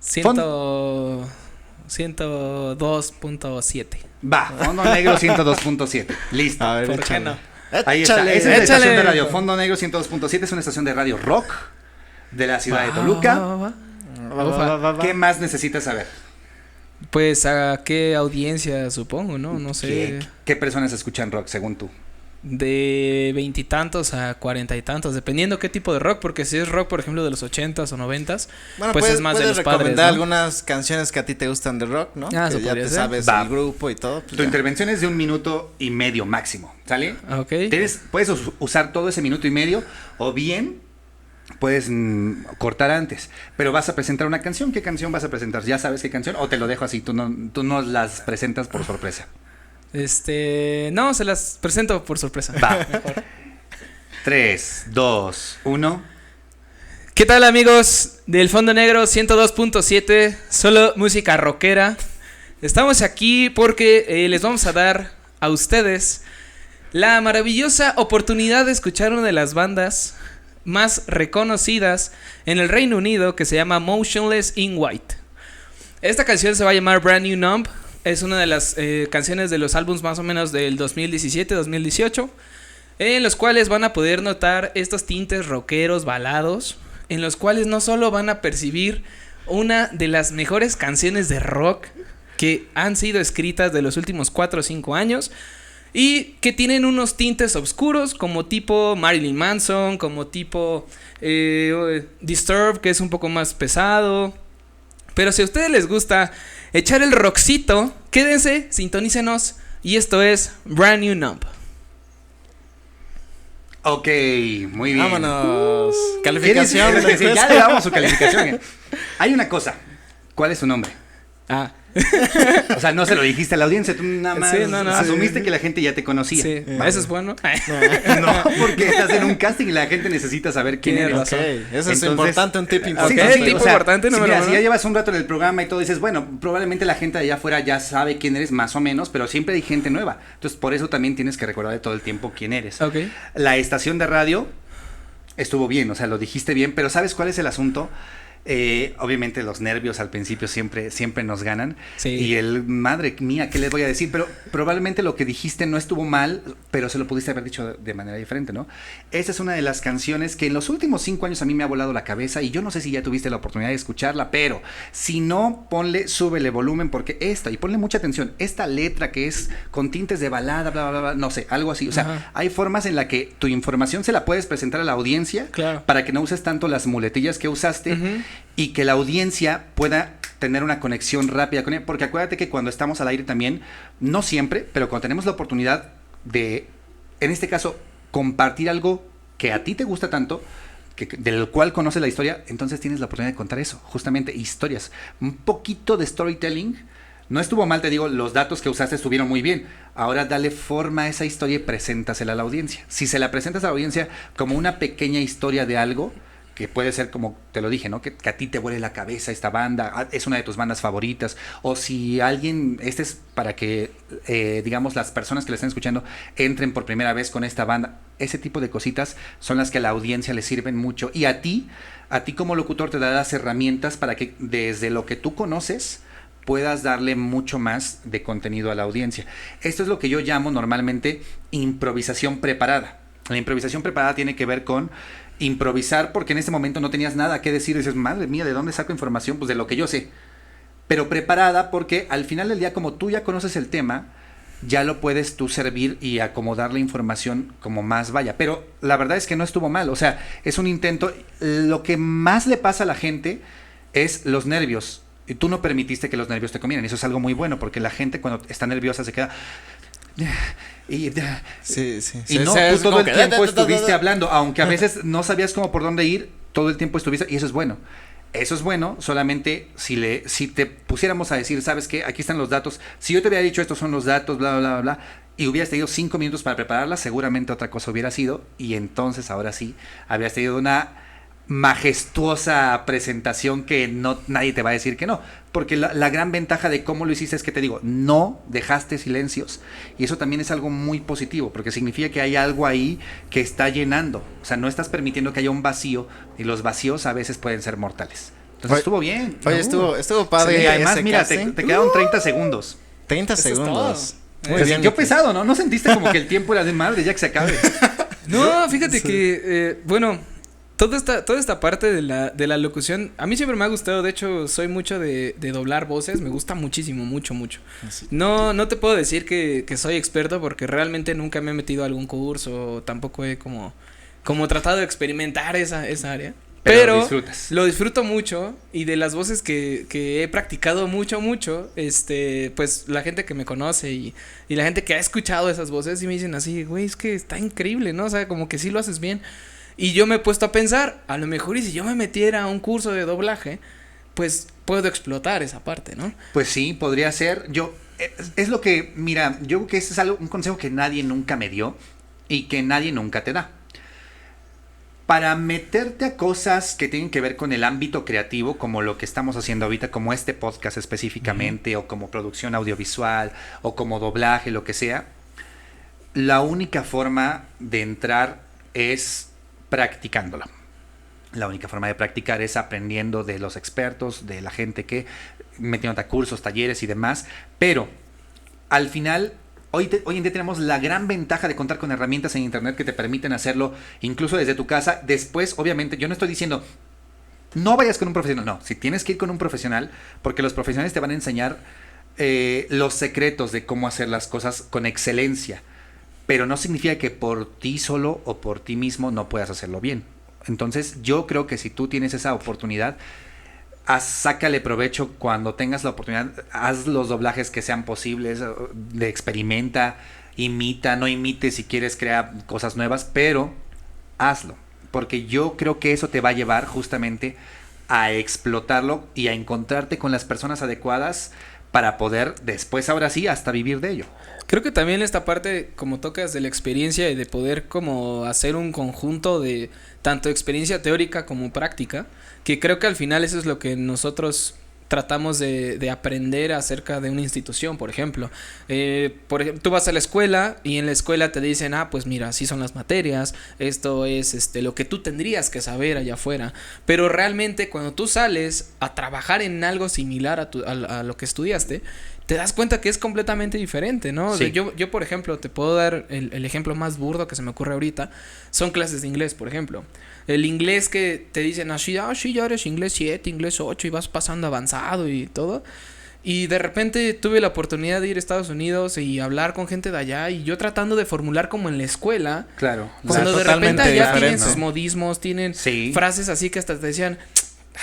102.7. Va, Fondo Negro 102.7. Listo. A ver, ¿por qué no? Ahí está, esa es la estación de radio. Fondo Negro 102.7 es una estación de radio rock de la ciudad de Toluca. ¿Qué más necesitas saber? Pues a qué audiencia, supongo, ¿no? No sé. ¿Qué personas escuchan rock según tú? De 20 y tantos a 40 y tantos, dependiendo qué tipo de rock, porque si es rock, por ejemplo, de los 80s o 90s, bueno, pues es más de los padres, ¿no? Recomendar algunas canciones que a ti te gustan de rock, ¿no? Ah, que ya te sabes el grupo y todo. Pues tu intervención es de 1 minuto y medio máximo, ¿sale? Ok. Puedes usar todo ese minuto y medio, o bien puedes cortar antes, pero vas a presentar una canción. ¿Qué canción vas a presentar? ¿Ya sabes qué canción? ¿O te lo dejo así? ¿Tú no las presentas por sorpresa? No, se las presento por sorpresa. Va. 3, 2, 1. ¿Qué tal, amigos del Fondo Negro 102.7? Solo música rockera. Estamos aquí porque les vamos a dar a ustedes la maravillosa oportunidad de escuchar una de las bandas más reconocidas en el Reino Unido, que se llama Motionless in White. Esta canción se va a llamar Brand New Numb. Es una de las canciones de los álbumes más o menos del 2017-2018, en los cuales van a poder notar estos tintes rockeros, balados, en los cuales no solo van a percibir una de las mejores canciones de rock que han sido escritas de los últimos 4 o 5 años, y que tienen unos tintes oscuros como tipo Marilyn Manson, como tipo Disturbed, que es un poco más pesado. Pero si a ustedes les gusta echar el rockcito, quédense, sintonícenos, y esto es Brand New Numb. Ok, muy bien. Vámonos. Calificación. Ya le damos su calificación. Hay una cosa. ¿Cuál es su nombre? O sea, no se lo dijiste a la audiencia, tú nada más asumiste que la gente ya te conocía. Sí, eso es bueno. No, porque estás en un casting y la gente necesita saber quién eres. Okay. Eso es importante, un tip importante. Okay, tip importante, si ya llevas un rato en el programa y todo, dices, bueno, probablemente la gente de allá afuera ya sabe quién eres más o menos, pero siempre hay gente nueva. Entonces, por eso también tienes que recordar de todo el tiempo quién eres. Okay. La estación de radio estuvo bien, o sea, lo dijiste bien, pero ¿sabes cuál es el asunto? Obviamente los nervios al principio siempre nos ganan. Sí. Y madre mía, ¿qué les voy a decir? Pero probablemente lo que dijiste no estuvo mal, pero se lo pudiste haber dicho de manera diferente, ¿no? Esa es una de las canciones que en los últimos 5 años a mí me ha volado la cabeza y yo no sé si ya tuviste la oportunidad de escucharla, pero si no, súbele volumen porque y ponle mucha atención, esta letra que es con tintes de balada, bla, bla, bla, no sé, algo así. O sea, hay formas en la que tu información se la puedes presentar a la audiencia para que no uses tanto las muletillas que usaste y que la audiencia pueda tener una conexión rápida con él, porque acuérdate que cuando estamos al aire también, no siempre, pero cuando tenemos la oportunidad de, en este caso, compartir algo que a ti te gusta tanto, del cual conoces la historia, entonces tienes la oportunidad de contar eso, justamente historias, un poquito de storytelling. No estuvo mal, te digo, los datos que usaste estuvieron muy bien. Ahora dale forma a esa historia y preséntasela a la audiencia. Si se la presentas a la audiencia como una pequeña historia de algo, que puede ser como te lo dije, ¿no? Que a ti te vuele la cabeza esta banda, es una de tus bandas favoritas, o si alguien, este es para que, digamos, las personas que le están escuchando entren por primera vez con esta banda, ese tipo de cositas son las que a la audiencia le sirven mucho, y a ti como locutor te da las herramientas para que desde lo que tú conoces puedas darle mucho más de contenido a la audiencia. Esto es lo que yo llamo normalmente improvisación preparada. La improvisación preparada tiene que ver con improvisar porque en ese momento no tenías nada que decir y dices, madre mía, ¿de dónde saco información? Pues de lo que yo sé. Pero preparada porque al final del día, como tú ya conoces el tema, ya lo puedes tú servir y acomodar la información como más vaya. Pero la verdad es que no estuvo mal. O sea, es un intento. Lo que más le pasa a la gente es los nervios. Y tú no permitiste que los nervios te comieran. Eso es algo muy bueno porque la gente cuando está nerviosa se queda... Y no, tú todo el tiempo estuviste hablando, aunque a veces no sabías cómo por dónde ir, todo el tiempo estuviste, y eso es bueno. Eso es bueno, solamente si te pusiéramos a decir, ¿sabes qué? Aquí están los datos. Si yo te hubiera dicho, estos son los datos, bla, bla, bla, bla, y hubieras tenido 5 minutos para prepararla, seguramente otra cosa hubiera sido, y entonces ahora sí, habrías tenido una majestuosa presentación que nadie te va a decir que no, porque la gran ventaja de cómo lo hiciste es que te digo, no dejaste silencios, y eso también es algo muy positivo, porque significa que hay algo ahí que está llenando, o sea, no estás permitiendo que haya un vacío, y los vacíos a veces pueden ser mortales. Entonces estuvo bien. Oye, estuvo padre. Sí, además, mira, te quedaron 30 segundos. 30 segundos. Muy bien. Sintió pesado, ¿no? ¿No sentiste como que el tiempo era de madre ya que se acabe? No, fíjate que, bueno... Toda esta parte de la locución, a mí siempre me ha gustado, de hecho, soy mucho de doblar voces, me gusta muchísimo, mucho. No te puedo decir que soy experto porque realmente nunca me he metido a algún curso, tampoco he como tratado de experimentar esa área. Pero lo disfruto mucho y de las voces que he practicado mucho, pues la gente que me conoce y la gente que ha escuchado esas voces y me dicen así, güey, es que está increíble, ¿no? O sea, como que sí lo haces bien. Y yo me he puesto a pensar, a lo mejor y si yo me metiera a un curso de doblaje, pues puedo explotar esa parte, ¿no? Pues sí, podría ser. Es lo que, mira, yo creo que ese es un consejo que nadie nunca me dio y que nadie nunca te da. Para meterte a cosas que tienen que ver con el ámbito creativo, como lo que estamos haciendo ahorita, como este podcast específicamente, o como producción audiovisual, o como doblaje, lo que sea, la única forma de entrar es practicándolo. La única forma de practicar es aprendiendo de los expertos, de la gente que metiéndote a cursos, talleres y demás, pero al final hoy en día tenemos la gran ventaja de contar con herramientas en internet que te permiten hacerlo incluso desde tu casa. Después, obviamente, yo no estoy diciendo no vayas con un profesional, no, si tienes que ir con un profesional, porque los profesionales te van a enseñar los secretos de cómo hacer las cosas con excelencia. Pero no significa que por ti solo o por ti mismo no puedas hacerlo bien. Entonces yo creo que si tú tienes esa oportunidad, sácale provecho cuando tengas la oportunidad, haz los doblajes que sean posibles, experimenta, imita, no imites si quieres crear cosas nuevas, pero hazlo. Porque yo creo que eso te va a llevar justamente a explotarlo y a encontrarte con las personas adecuadas para poder después, ahora sí, hasta vivir de ello. Creo que también esta parte, como tocas, de la experiencia y de poder como hacer un conjunto de tanto experiencia teórica como práctica, que creo que al final eso es lo que nosotros tratamos de aprender acerca de una institución, por ejemplo. Tú vas a la escuela y en la escuela te dicen, pues mira, así son las materias, esto es lo que tú tendrías que saber allá afuera. Pero realmente cuando tú sales a trabajar en algo similar a lo que estudiaste, te das cuenta que es completamente diferente, ¿no? Sí. Yo, por ejemplo, te puedo dar el ejemplo más burdo que se me ocurre ahorita. Son clases de inglés, por ejemplo. El inglés que te dicen así, sí, ya eres inglés 7, inglés 8 y vas pasando avanzado y todo. Y de repente tuve la oportunidad de ir a Estados Unidos y hablar con gente de allá y yo tratando de formular como en la escuela. Claro. Cuando de repente allá tienen sus modismos, tienen frases así que hasta te decían...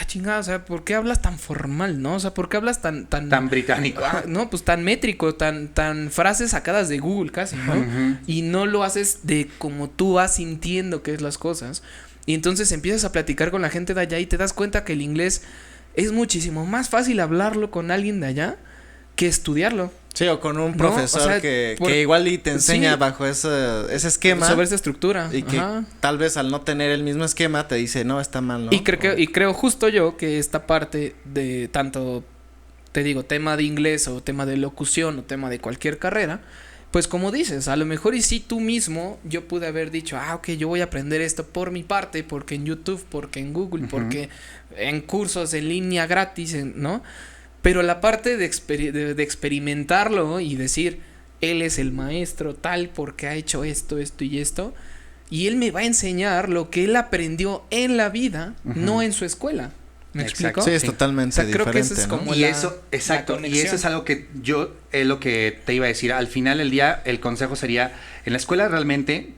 chingada, o sea, ¿por qué hablas tan formal, no? O sea, ¿por qué hablas tan británico? No, pues tan métrico, tan frases sacadas de Google casi, ¿no? Uh-huh. Y no lo haces de como tú vas sintiendo que es las cosas. Y entonces empiezas a platicar con la gente de allá y te das cuenta que el inglés es muchísimo más fácil hablarlo con alguien de allá que estudiarlo. Sí, o con un profesor, ¿no? O sea, que igual y te enseña bajo ese esquema. Sobre esa estructura. Y que tal vez al no tener el mismo esquema te dice, no, está mal, ¿no? Y creo justo yo que esta parte de tanto, te digo, tema de inglés o tema de locución o tema de cualquier carrera, pues como dices, a lo mejor y sí tú mismo, yo pude haber dicho, ok, yo voy a aprender esto por mi parte, porque en YouTube, porque en Google, uh-huh, porque en cursos en línea gratis, ¿no? Pero la parte de experimentarlo y decir, él es el maestro tal porque ha hecho esto y esto, y él me va a enseñar lo que él aprendió en la vida, uh-huh, no en su escuela. ¿Me explico? Sí, es totalmente diferente. Creo que eso es como y eso, exacto, y eso es algo que lo que te iba a decir. Al final del día, el consejo sería, en la escuela realmente,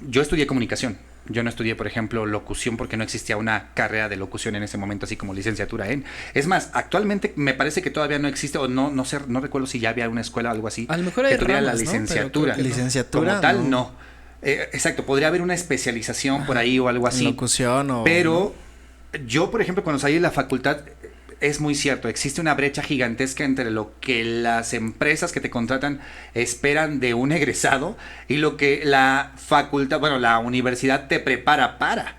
yo estudié comunicación. Yo no estudié, por ejemplo, locución porque no existía una carrera de locución en ese momento, así como licenciatura en. Es más, actualmente me parece que todavía no existe, o no sé, no recuerdo si ya había una escuela o algo así. A lo mejor hay que tuviera ramas, la licenciatura. ¿no? Licenciatura. Como tal, no. Exacto, podría haber una especialización por ahí o algo así. Locución o... Pero yo, por ejemplo, cuando salí de la facultad, es muy cierto, existe una brecha gigantesca entre lo que las empresas que te contratan esperan de un egresado y lo que la facultad, la universidad te prepara para.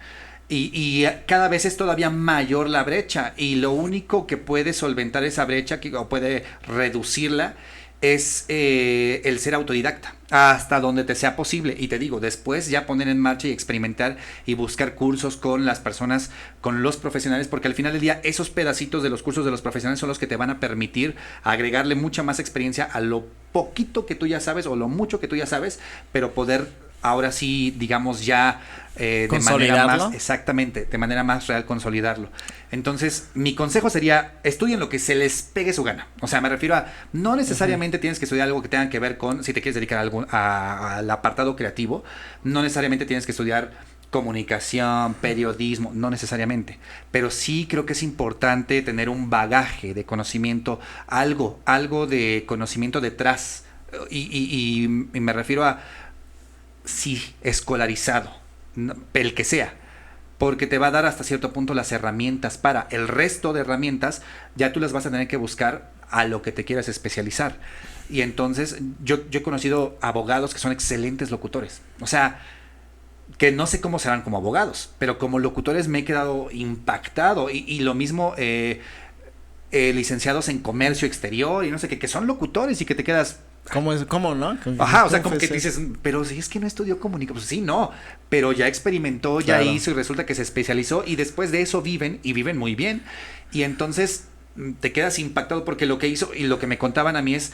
Y cada vez es todavía mayor la brecha, y lo único que puede solventar esa brecha o puede reducirla es el ser autodidacta hasta donde te sea posible. Y te digo, después ya poner en marcha y experimentar y buscar cursos con las personas, con los profesionales, porque al final del día esos pedacitos de los cursos de los profesionales son los que te van a permitir agregarle mucha más experiencia a lo poquito que tú ya sabes o lo mucho que tú ya sabes, pero poder ahora sí, digamos, ya de manera más, exactamente, de manera más real consolidarlo. Entonces, mi consejo sería, estudien lo que se les pegue su gana. O sea, me refiero a, no necesariamente tienes que estudiar algo que tenga que ver con, si te quieres dedicar al apartado creativo, no necesariamente tienes que estudiar comunicación, periodismo, no necesariamente, pero sí creo que es importante tener un bagaje de conocimiento, algo de conocimiento detrás, y me refiero a, sí, escolarizado, el que sea, porque te va a dar hasta cierto punto las herramientas para el resto de herramientas, ya tú las vas a tener que buscar a lo que te quieras especializar. Y entonces yo he conocido abogados que son excelentes locutores, o sea, que no sé cómo serán como abogados, pero como locutores me he quedado impactado, y lo mismo licenciados en comercio exterior y no sé qué, que son locutores y que te quedas... ¿Cómo, no? Ajá, o sea, como que dices, pero si es que no estudió comunicación, pues sí, no, pero ya experimentó, ya hizo y resulta que se especializó y después de eso viven muy bien, y entonces te quedas impactado porque lo que hizo y lo que me contaban a mí es,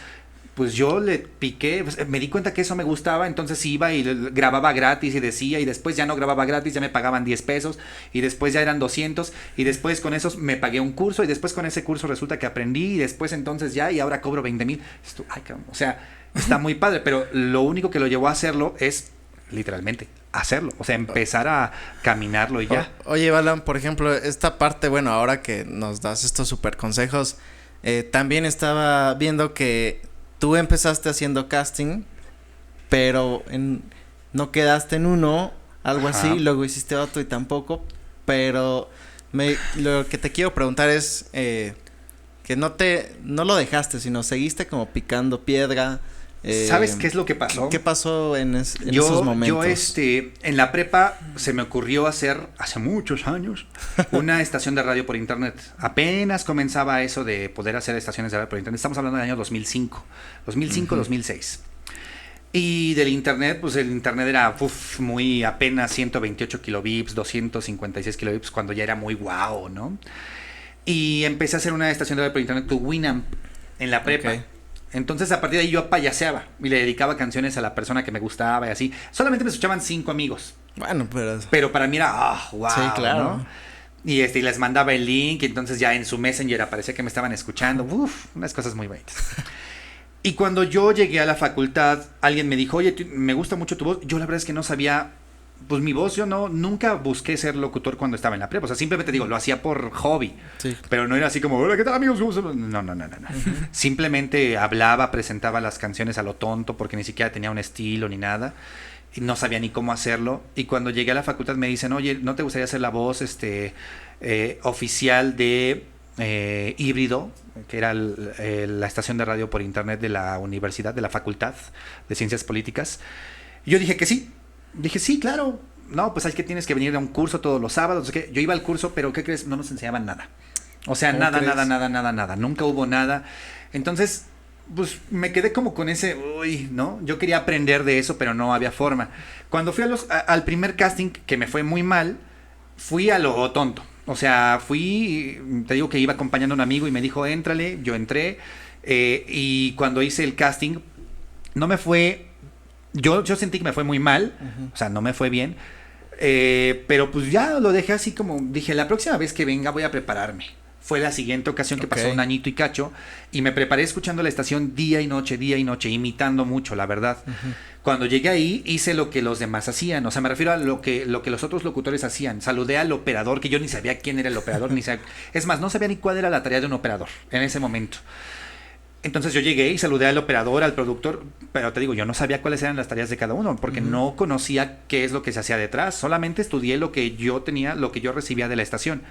pues yo le piqué, pues, me di cuenta que eso me gustaba, entonces iba y grababa gratis y decía, y después ya no grababa gratis, ya me pagaban 10 pesos, y después ya eran 200, y después con esos me pagué un curso, y después con ese curso resulta que aprendí, y después entonces ya, y ahora cobro 20,000. Ay, cabrón, o sea, está muy padre, pero lo único que lo llevó a hacerlo es, literalmente, hacerlo, o sea, empezar a caminarlo y ya. Oye, Balam, por ejemplo, esta parte, bueno, ahora que nos das estos super consejos, también estaba viendo que tú empezaste haciendo casting, pero no quedaste en uno, algo así, luego hiciste otro y tampoco, pero lo que te quiero preguntar es que no lo dejaste, sino seguiste como picando piedra, ¿Sabes qué es lo que pasó? ¿Qué pasó en esos momentos? Yo, en la prepa se me ocurrió hacer, hace muchos años, una estación de radio por internet. Apenas comenzaba eso de poder hacer estaciones de radio por internet. Estamos hablando del año 2005, 2006. Y del internet, pues el internet era muy apenas 128 kilobits, 256 kilobits, cuando ya era muy guau, ¿no? Y empecé a hacer una estación de radio por internet con Winamp en la prepa. Okay. Entonces, a partir de ahí yo payaseaba y le dedicaba canciones a la persona que me gustaba y así. Solamente me escuchaban 5 amigos. Bueno, pero para mí era, wow. Sí, claro. ¿no? Y les mandaba el link y entonces ya en su Messenger aparecía que me estaban escuchando. Unas cosas muy bonitas. Y cuando yo llegué a la facultad, alguien me dijo, oye, me gusta mucho tu voz. Yo la verdad es que no sabía, pues mi voz, yo nunca busqué ser locutor cuando estaba en la prepa. O sea, simplemente digo, lo hacía por hobby. Sí. Pero no era así como, hola, ¿qué tal, amigos? No. Simplemente hablaba, presentaba las canciones a lo tonto porque ni siquiera tenía un estilo ni nada. Y no sabía ni cómo hacerlo. Y cuando llegué a la facultad me dicen, oye, ¿no te gustaría hacer la voz oficial de Híbrido, que era la estación de radio por internet de la universidad, de la Facultad de Ciencias Políticas? Y yo dije que sí. Dije, sí, claro. No, pues es que tienes que venir a un curso todos los sábados. Yo iba al curso, pero ¿qué crees? No nos enseñaban nada. O sea, nada. Nunca hubo nada. Entonces, pues me quedé como con ese, ¿no? Yo quería aprender de eso, pero no había forma. Cuando fui al primer casting, que me fue muy mal, fui a lo tonto. O sea, te digo que iba acompañando a un amigo y me dijo, éntrale. Yo entré. Y cuando hice el casting, no me fue... Yo sentí que me fue muy mal, o sea, no me fue bien, pero pues ya lo dejé así como, dije, la próxima vez que venga voy a prepararme. Fue la siguiente ocasión que pasó un añito y cacho, y me preparé escuchando la estación día y noche, imitando mucho, la verdad. Cuando llegué ahí, hice lo que los demás hacían, o sea, me refiero a lo que los otros locutores hacían. Saludé al operador, que yo ni sabía quién era el operador, es más, no sabía ni cuál era la tarea de un operador en ese momento. Entonces yo llegué y saludé al operador, al productor, pero te digo, yo no sabía cuáles eran las tareas de cada uno, porque no conocía qué es lo que se hacía detrás, solamente estudié lo que yo tenía, lo que yo recibía de la estación.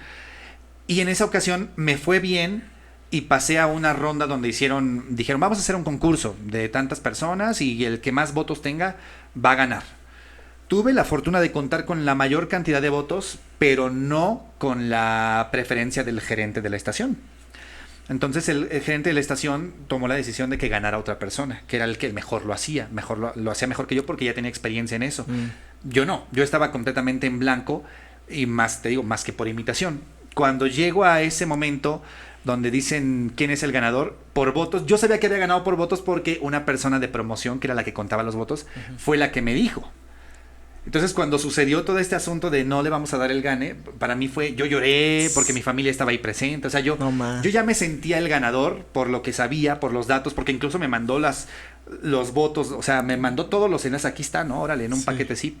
Y en esa ocasión me fue bien y pasé a una ronda donde dijeron, vamos a hacer un concurso de tantas personas y el que más votos tenga va a ganar. Tuve la fortuna de contar con la mayor cantidad de votos, pero no con la preferencia del gerente de la estación. Entonces el gerente de la estación tomó la decisión de que ganara otra persona, que era el que mejor lo hacía, lo hacía mejor que yo porque ya tenía experiencia en eso. Yo no, yo estaba completamente en blanco y más que por imitación. Cuando llego a ese momento donde dicen quién es el ganador, por votos, yo sabía que había ganado por votos porque una persona de promoción, que era la que contaba los votos, fue la que me dijo. Entonces, cuando sucedió todo este asunto de no le vamos a dar el gane, para mí yo lloré porque mi familia estaba ahí presente. O sea, yo ya me sentía el ganador por lo que sabía, por los datos, porque incluso me mandó los votos, o sea, me mandó todos los enlaces, aquí está, ¿no? Órale, en un paquete zip.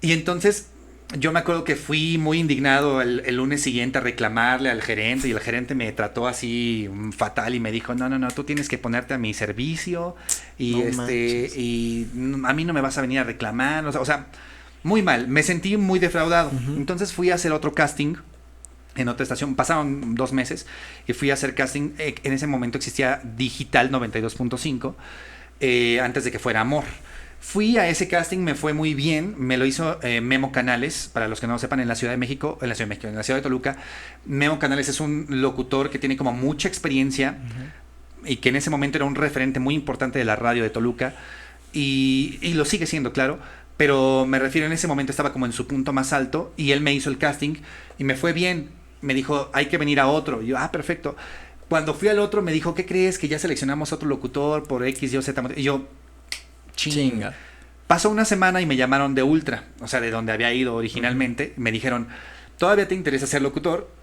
Y entonces, yo me acuerdo que fui muy indignado el lunes siguiente a reclamarle al gerente, y el gerente me trató así fatal y me dijo, no, tú tienes que ponerte a mi servicio y y a mí no me vas a venir a reclamar, o sea, muy mal, me sentí muy defraudado. Entonces fui a hacer otro casting en otra estación, pasaron 2 meses y fui a hacer casting. En ese momento existía Digital 92.5, antes de que fuera Amor. Fui a ese casting, me fue muy bien, me lo hizo Memo Canales, para los que no lo sepan, en la Ciudad de México, en la Ciudad de Toluca. Memo Canales es un locutor que tiene como mucha experiencia y que en ese momento era un referente muy importante de la radio de Toluca y lo sigue siendo, claro, pero me refiero, en ese momento estaba como en su punto más alto y él me hizo el casting y me fue bien. Me dijo, hay que venir a otro. Y yo, perfecto. Cuando fui al otro me dijo, ¿qué crees? Que ya seleccionamos otro locutor por X, Y o Z. Y yo, chinga. Pasó una semana y me llamaron de Ultra, o sea, de donde había ido originalmente. Me dijeron, ¿todavía te interesa ser locutor?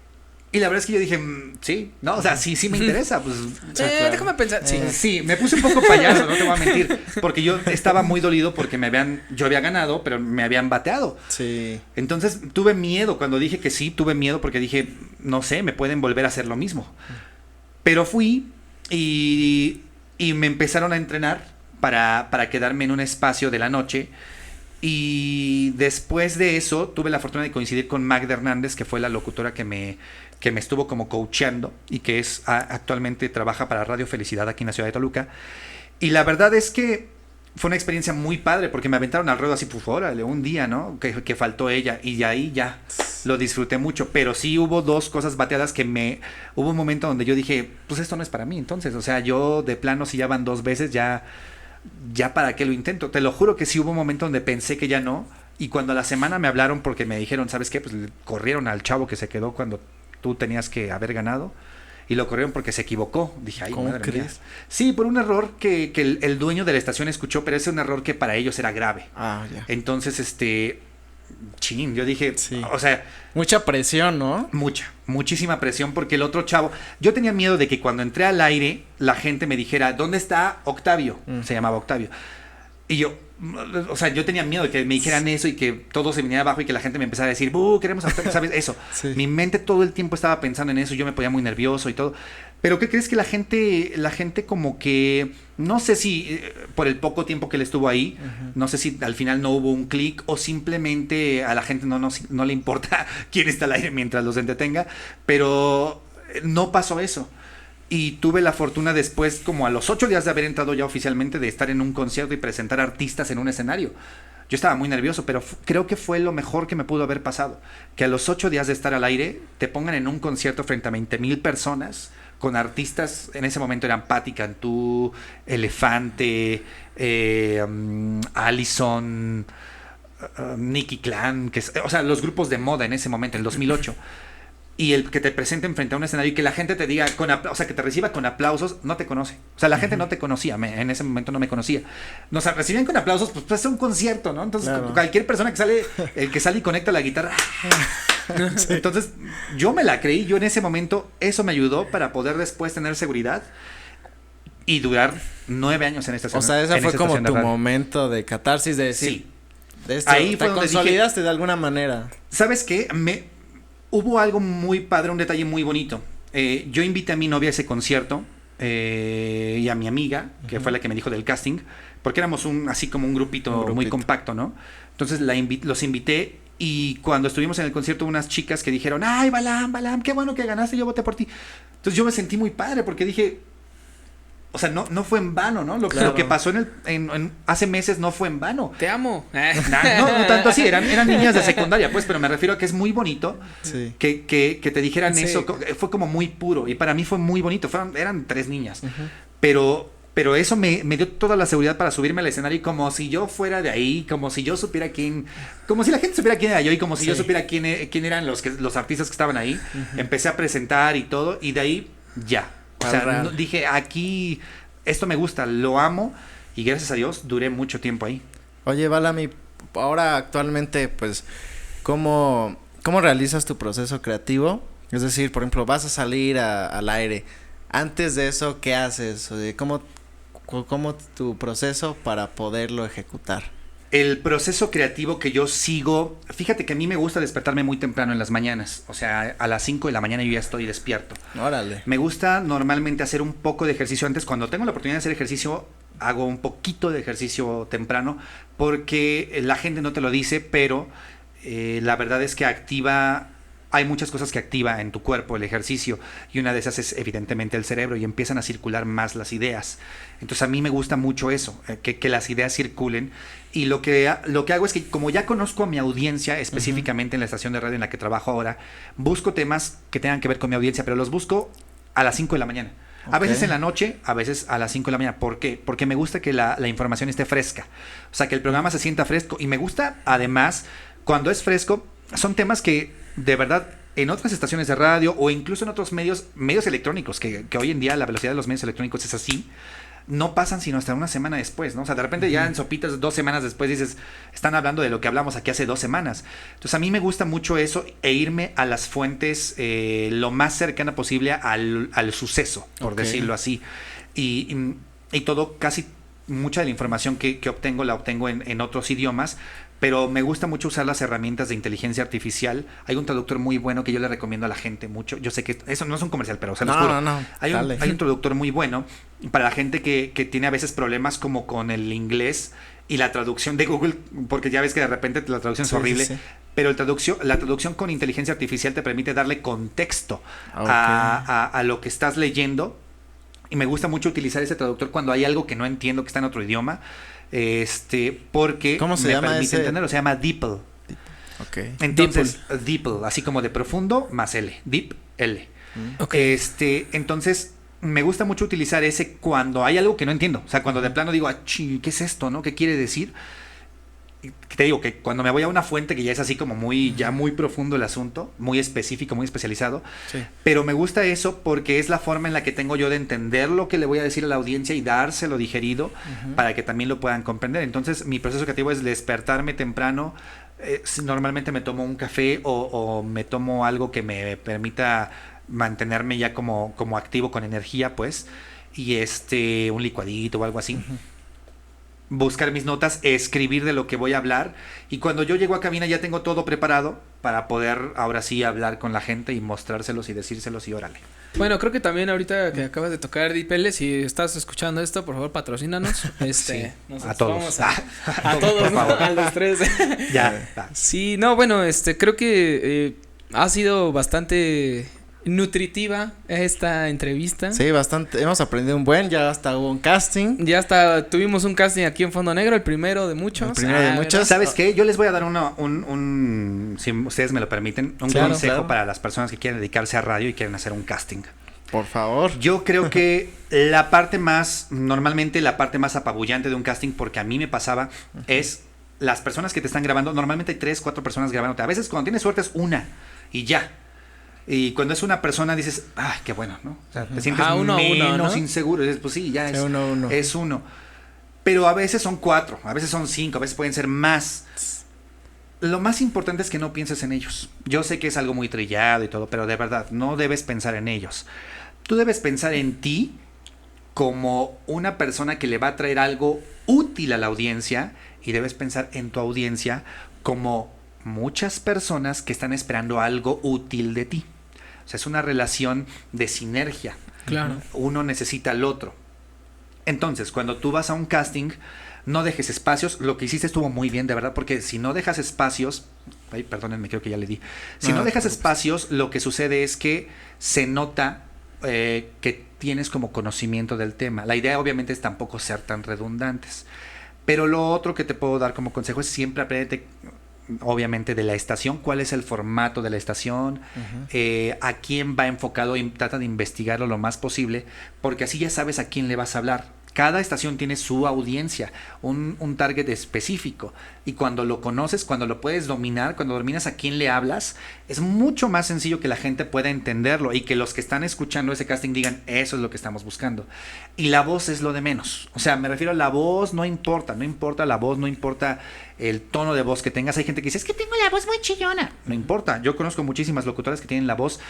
Y la verdad es que yo dije, sí, no, o sea, sí me interesa. Pues, déjame pensar. Sí, me puse un poco payaso, no te voy a mentir, porque yo estaba muy dolido porque yo había ganado, pero me habían bateado. Sí. Entonces tuve miedo cuando dije que sí, tuve miedo porque dije, no sé, me pueden volver a hacer lo mismo. Pero fui y me empezaron a entrenar para quedarme en un espacio de la noche. Y después de eso tuve la fortuna de coincidir con Magda Hernández, que fue la locutora que me estuvo como coacheando y que actualmente trabaja para Radio Felicidad aquí en la ciudad de Toluca. Y la verdad es que fue una experiencia muy padre porque me aventaron al ruedo así, pues órale, un día, ¿no? Que faltó ella y de ahí ya lo disfruté mucho, pero sí hubo 2 cosas bateadas hubo un momento donde yo dije, pues esto no es para mí entonces, o sea, yo de plano si ya van 2 veces, ya para qué lo intento, te lo juro que sí hubo un momento donde pensé que ya no, y cuando a la semana me hablaron porque me dijeron, ¿sabes qué? Pues le corrieron al chavo que se quedó cuando tú tenías que haber ganado. Y lo corrieron porque se equivocó. Dije, ay, ¿cómo madre crees? mía. Sí, por un error que el dueño de la estación escuchó, pero es un error que para ellos era grave. Ah, ya. Entonces, yo dije, sí. O sea. Mucha presión, ¿no? Muchísima presión porque el otro chavo, yo tenía miedo de que cuando entré al aire, la gente me dijera, ¿dónde está Octavio? Se llamaba Octavio. Y yo, o sea, yo tenía miedo de que me dijeran eso y que todo se viniera abajo y que la gente me empezara a decir, queremos a Octavio, ¿sabes? Eso. Sí. Mi mente todo el tiempo estaba pensando en eso y yo me ponía muy nervioso y todo. Pero ¿qué crees que la gente como que, no sé si por el poco tiempo que él estuvo ahí, no sé si al final no hubo un clic o simplemente a la gente no le importa quién está al aire mientras los entretenga, pero no pasó eso. Y tuve la fortuna después, como a los 8 días de haber entrado ya oficialmente, de estar en un concierto y presentar artistas en un escenario. Yo estaba muy nervioso, pero creo que fue lo mejor que me pudo haber pasado. Que a los 8 días de estar al aire, te pongan en un concierto frente a 20,000 personas, con artistas, en ese momento eran Patti Cantú, Elefante, Allison, Nicky Clan, o sea, los grupos de moda en ese momento, en el 2008. Y el que te presenten frente a un escenario y que la gente te diga, o sea, que te reciba con aplausos, no te conoce. O sea, la gente no te conocía, en ese momento no me conocía. Nos recibían con aplausos, pues es un concierto, ¿no? Entonces, claro, cualquier persona el que sale y conecta la guitarra. Sí. Entonces, yo me la creí, yo en ese momento, eso me ayudó para poder después tener seguridad y durar 9 años en esta estación. O sea, ese fue como tu momento de catarsis, de decir, sí. De esto, ahí fue donde consolidaste de alguna manera. ¿Sabes qué? Hubo algo muy padre, un detalle muy bonito. Yo invité a mi novia a ese concierto y a mi amiga, que fue la que me dijo del casting, porque éramos así como un grupito muy compacto, ¿no? Entonces los invité y cuando estuvimos en el concierto unas chicas que dijeron, ay, Balam, qué bueno que ganaste, yo voté por ti. Entonces yo me sentí muy padre porque dije, o sea, no fue en vano, ¿no? Lo que pasó hace meses no fue en vano. Te amo. No tanto así, eran niñas de secundaria, pues, pero me refiero a que es muy bonito que te dijeran eso. Fue como muy puro y para mí fue muy bonito. Eran 3 niñas. Pero eso me dio toda la seguridad para subirme al escenario y como si yo fuera de ahí, como si yo supiera como si la gente supiera quién era yo y como si yo supiera quién eran los artistas que estaban ahí. Empecé a presentar y todo y de ahí ya. O sea, dije, aquí, esto me gusta, lo amo y gracias a Dios duré mucho tiempo ahí. Oye, Balam, ahora actualmente, pues, ¿cómo realizas tu proceso creativo? Es decir, por ejemplo, vas a salir al aire. Antes de eso, ¿qué haces? ¿Cómo tu proceso para poderlo ejecutar? El proceso creativo que yo sigo, fíjate que a mí me gusta despertarme muy temprano en las mañanas, o sea, a las 5 de la mañana yo ya estoy despierto. Órale. Me gusta normalmente hacer un poco de ejercicio antes, cuando tengo la oportunidad de hacer ejercicio, hago un poquito de ejercicio temprano, porque la gente no te lo dice, pero la verdad es que hay muchas cosas que activa en tu cuerpo el ejercicio y una de esas es evidentemente el cerebro y empiezan a circular más las ideas. Entonces a mí me gusta mucho eso, que las ideas circulen y lo que hago es que como ya conozco a mi audiencia específicamente en la estación de radio en la que trabajo ahora, busco temas que tengan que ver con mi audiencia, pero los busco a las 5 de la mañana. A veces en la noche, a veces a las 5 de la mañana. ¿Por qué? Porque me gusta que la información esté fresca. O sea, que el programa se sienta fresco y me gusta además cuando es fresco, son temas que de verdad en otras estaciones de radio o incluso en otros medios electrónicos, que hoy en día la velocidad de los medios electrónicos es así, no pasan sino hasta una semana después, ¿no? O sea, de repente ya en sopitas 2 semanas después dices, están hablando de lo que hablamos aquí hace 2 semanas. Entonces a mí me gusta mucho eso e irme a las fuentes lo más cercana posible al suceso, por decirlo así. Y todo, casi mucha de la información que obtengo la obtengo en otros idiomas, pero me gusta mucho usar las herramientas de inteligencia artificial. Hay un traductor muy bueno que yo le recomiendo a la gente mucho. Yo sé que eso no es un comercial, pero o sea, hay un traductor muy bueno para la gente que tiene a veces problemas como con el inglés y la traducción de Google, porque ya ves que de repente la traducción es horrible. Sí. Pero la traducción con inteligencia artificial te permite darle contexto a lo que estás leyendo Y me gusta mucho utilizar ese traductor cuando hay algo que no entiendo, que está en otro idioma. Porque ¿cómo se llama permite entenderlo. Se llama DeepL. Okay. Entonces, DeepL, así como de profundo más L. Deep L. Okay. Entonces, me gusta mucho utilizar ese cuando hay algo que no entiendo. O sea, cuando de plano digo, ¿qué es esto, no? ¿Qué quiere decir? Te digo que cuando me voy a una fuente que ya es así como ya muy profundo el asunto, muy específico, muy especializado, sí. Pero me gusta eso porque es la forma en la que tengo yo de entender lo que le voy a decir a la audiencia y dárselo digerido para que también lo puedan comprender. Entonces, mi proceso creativo es despertarme temprano. Normalmente me tomo un café o me tomo algo que me permita mantenerme ya como activo con energía, pues, y un licuadito o algo así. Buscar mis notas, escribir de lo que voy a hablar, y cuando yo llego a cabina ya tengo todo preparado para poder ahora sí hablar con la gente y mostrárselos y decírselos y órale. Bueno, creo que también ahorita que acabas de tocar DeepL, si estás escuchando esto, por favor patrocínanos. Sí, a todos. A todos, por favor. A los tres. Ya. Sí, no, bueno, creo que ha sido bastante nutritiva esta entrevista. Sí, bastante. Hemos aprendido ya hasta hubo un casting. Ya hasta tuvimos un casting aquí en Fondo Negro, el primero de muchos. El primero de muchos. ¿Sabes qué? Yo les voy a dar si ustedes me lo permiten, un consejo para las personas que quieren dedicarse a radio y quieren hacer un casting. Por favor. Yo creo que normalmente la parte más apabullante de un casting, porque a mí me pasaba, es las personas que te están grabando. Normalmente hay 3, 4 personas grabándote. A veces cuando tienes suerte es una y ya. Y cuando es una persona dices, ¡ay, qué bueno!, ¿no? O sea, te sientes menos inseguro. Y dices, pues sí, ya es uno. Pero a veces son 4, a veces son 5, a veces pueden ser más. Lo más importante es que no pienses en ellos. Yo sé que es algo muy trillado y todo, pero de verdad, no debes pensar en ellos. Tú debes pensar en ti como una persona que le va a traer algo útil a la audiencia, y debes pensar en tu audiencia como muchas personas que están esperando algo útil de ti. O sea, es una relación de sinergia. Claro. Uno necesita al otro. Entonces, cuando tú vas a un casting, no dejes espacios. Lo que hiciste estuvo muy bien, de verdad, porque si no dejas espacios... Ay, perdónenme, creo que ya le di. Si no dejas espacios, lo que sucede es que se nota que tienes como conocimiento del tema. La idea, obviamente, es tampoco ser tan redundantes. Pero lo otro que te puedo dar como consejo es siempre aprenderte, obviamente, de la estación, cuál es el formato de la estación, a quién va enfocado, y trata de investigarlo lo más posible, porque así ya sabes a quién le vas a hablar. Cada estación tiene su audiencia, un target específico, y cuando lo conoces, cuando lo puedes dominar, cuando dominas a quién le hablas, es mucho más sencillo que la gente pueda entenderlo y que los que están escuchando ese casting digan, eso es lo que estamos buscando. Y la voz es lo de menos. O sea, me refiero a la voz, no importa la voz, no importa el tono de voz que tengas. Hay gente que dice, es que tengo la voz muy chillona. No importa, yo conozco muchísimas locutoras que tienen la voz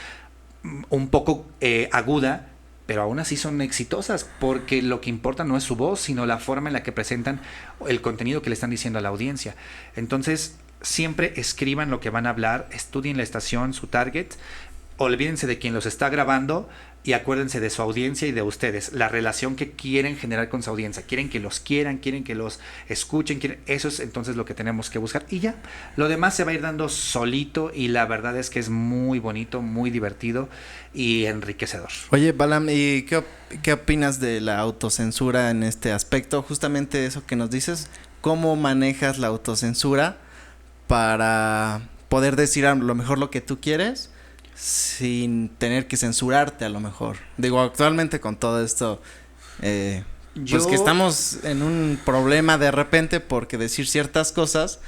un poco aguda, pero aún así son exitosas, porque lo que importa no es su voz, sino la forma en la que presentan el contenido que le están diciendo a la audiencia. Entonces, siempre escriban lo que van a hablar, estudien la estación, su target, olvídense de quien los está grabando y acuérdense de su audiencia y de ustedes, la relación que quieren generar con su audiencia. Quieren que los quieran, quieren que los escuchen, eso es entonces lo que tenemos que buscar, y ya, lo demás se va a ir dando solito, y la verdad es que es muy bonito, muy divertido y enriquecedor. Oye, Balam, ¿y qué opinas de la autocensura en este aspecto? Justamente eso que nos dices, ¿cómo manejas la autocensura para poder decir a lo mejor lo que tú quieres sin tener que censurarte a lo mejor? Digo, actualmente con todo esto, pues que estamos en un problema de repente, porque decir ciertas cosas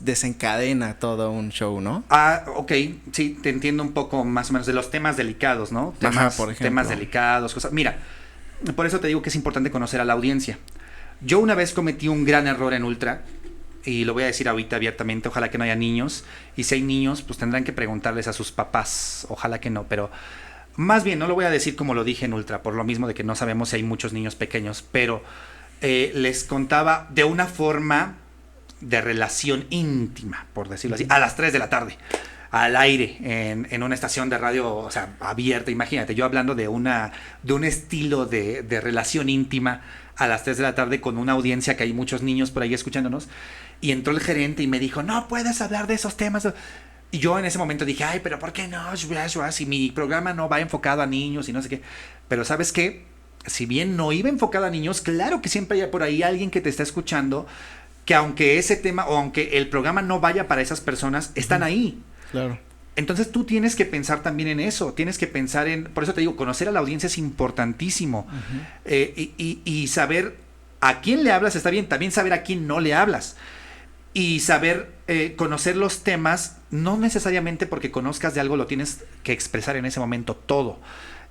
desencadena todo un show, ¿no? Ok, sí, te entiendo un poco más o menos de los temas delicados, ¿no? Por ejemplo. Temas delicados, cosas. Mira, por eso te digo que es importante conocer a la audiencia. Yo una vez cometí un gran error en Ultra, y lo voy a decir ahorita abiertamente, ojalá que no haya niños, y si hay niños, pues tendrán que preguntarles a sus papás, ojalá que no, pero más bien no lo voy a decir como lo dije en Ultra, por lo mismo de que no sabemos si hay muchos niños pequeños, pero les contaba de una forma de relación íntima, por decirlo así, a las 3 de la tarde, al aire, en una estación de radio, o sea, abierta. Imagínate, yo hablando de un estilo de relación íntima a las 3 de la tarde con una audiencia que hay muchos niños por ahí escuchándonos, y entró el gerente y me dijo, no puedes hablar de esos temas. Y yo en ese momento dije, ay, pero ¿por qué no? Si mi programa no va enfocado a niños y no sé qué. Pero ¿sabes qué? si bien no iba enfocada a niños, claro que siempre hay por ahí alguien que te está escuchando, que aunque ese tema o aunque el programa no vaya para esas personas, están ahí. Claro. Entonces tú tienes que pensar también en eso, tienes que pensar por eso te digo, conocer a la audiencia es importantísimo. Y saber a quién le hablas está bien, también saber a quién no le hablas. Y saber conocer los temas, no necesariamente porque conozcas de algo lo tienes que expresar en ese momento todo.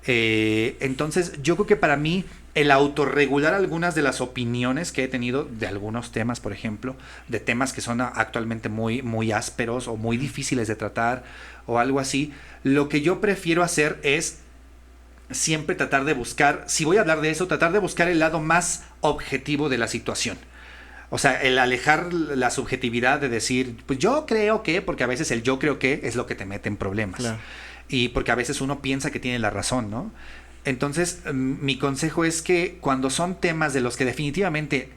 Entonces yo creo que para mí el autorregular algunas de las opiniones que he tenido de algunos temas, por ejemplo, de temas que son actualmente muy, muy ásperos o muy difíciles de tratar o algo así, lo que yo prefiero hacer es siempre tratar de buscar, si voy a hablar de eso, tratar de buscar el lado más objetivo de la situación. O sea, el alejar la subjetividad de decir, pues yo creo que, porque a veces el yo creo que es lo que te mete en problemas. Claro. Y porque a veces uno piensa que tiene la razón, ¿no? Entonces, mi consejo es que cuando son temas de los que definitivamente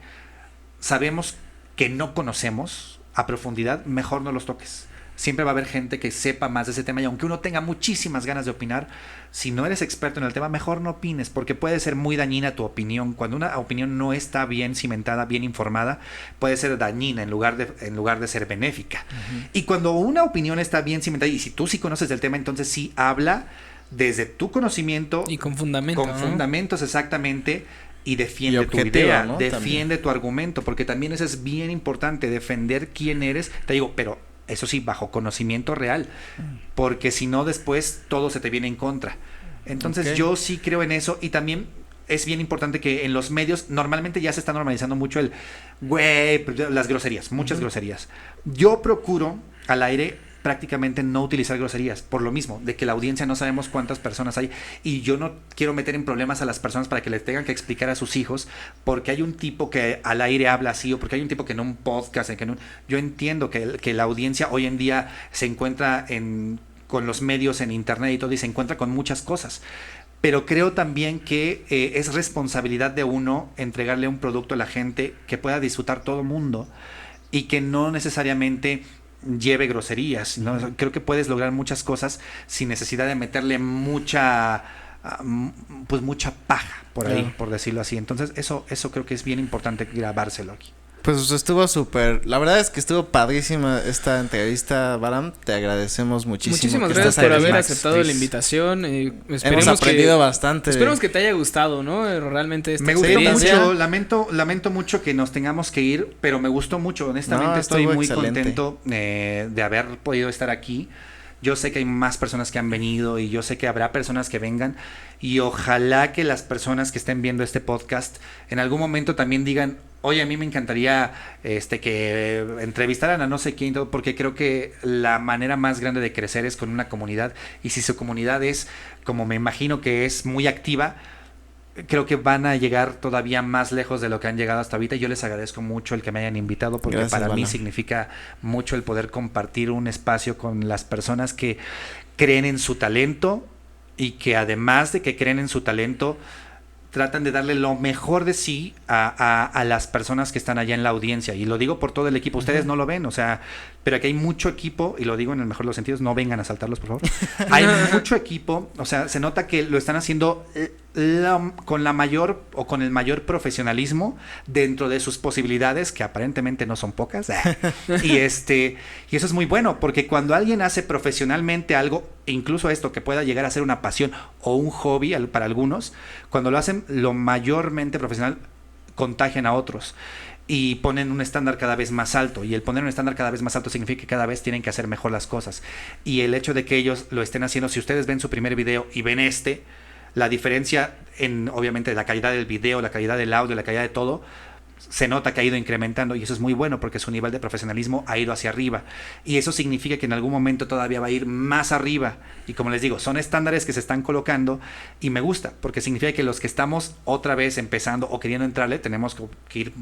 sabemos que no conocemos a profundidad, mejor no los toques. Siempre va a haber gente que sepa más de ese tema y aunque uno tenga muchísimas ganas de opinar, si no eres experto en el tema, mejor no opines porque puede ser muy dañina tu opinión. Cuando una opinión no está bien cimentada, bien informada, puede ser dañina en lugar de ser benéfica. Y cuando una opinión está bien cimentada y si tú sí conoces del tema, entonces sí habla desde tu conocimiento. Y con fundamento. Con fundamentos exactamente. Y defiende tu idea, ¿no? Defiende tu argumento, porque también eso es bien importante, defender quién eres. Te digo, pero eso sí, bajo conocimiento real, porque si no después todo se te viene en contra. Entonces yo sí creo en eso y también es bien importante que en los medios normalmente ya se está normalizando mucho las groserías, muchas groserías. Yo procuro al aire prácticamente no utilizar groserías, por lo mismo, de que la audiencia no sabemos cuántas personas hay y yo no quiero meter en problemas a las personas para que les tengan que explicar a sus hijos porque hay un tipo que al aire habla así o porque hay un tipo que en un podcast, yo entiendo que la audiencia hoy en día se encuentra con los medios en internet y todo y se encuentra con muchas cosas. Pero creo también que es responsabilidad de uno entregarle un producto a la gente que pueda disfrutar todo el mundo y que no necesariamente lleve groserías, ¿no? Creo que puedes lograr muchas cosas sin necesidad de meterle mucha paja por ahí, por decirlo así. Entonces eso creo que es bien importante grabárselo aquí. Pues estuvo súper, la verdad es que estuvo padrísima esta entrevista, Balam, te agradecemos muchísimo. Muchísimas gracias por haber aceptado la invitación. Hemos aprendido bastante. Esperemos que te haya gustado, ¿no? Realmente esta me gustó mucho, lamento mucho que nos tengamos que ir, pero me gustó mucho, honestamente estoy muy contento de haber podido estar aquí. Yo sé que hay más personas que han venido y yo sé que habrá personas que vengan y ojalá que las personas que estén viendo este podcast en algún momento también digan, oye, a mí me encantaría que entrevistaran a no sé quién, porque creo que la manera más grande de crecer es con una comunidad y si su comunidad es, como me imagino que es muy activa, creo que van a llegar todavía más lejos de lo que han llegado hasta ahorita. Yo les agradezco mucho el que me hayan invitado porque gracias, para mí significa mucho el poder compartir un espacio con las personas que creen en su talento y que además de que creen en su talento tratan de darle lo mejor de sí a las personas que están allá en la audiencia. Y lo digo por todo el equipo. Ustedes no lo ven, o sea, pero aquí hay mucho equipo, y lo digo en el mejor de los sentidos, no vengan a saltarlos, por favor. Hay mucho equipo, o sea, se nota que lo están haciendo con la mayor o con el mayor profesionalismo dentro de sus posibilidades, que aparentemente no son pocas. y eso es muy bueno, porque cuando alguien hace profesionalmente algo, incluso esto que pueda llegar a ser una pasión o un hobby para algunos, cuando lo hacen lo mayormente profesional, contagian a otros y ponen un estándar cada vez más alto, y el poner un estándar cada vez más alto significa que cada vez tienen que hacer mejor las cosas, y el hecho de que ellos lo estén haciendo, si ustedes ven su primer video y ven la diferencia en obviamente la calidad del video, la calidad del audio, la calidad de todo, se nota que ha ido incrementando, y eso es muy bueno porque su nivel de profesionalismo ha ido hacia arriba, y eso significa que en algún momento todavía va a ir más arriba, y como les digo, son estándares que se están colocando, y me gusta porque significa que los que estamos otra vez empezando o queriendo entrarle, tenemos que ir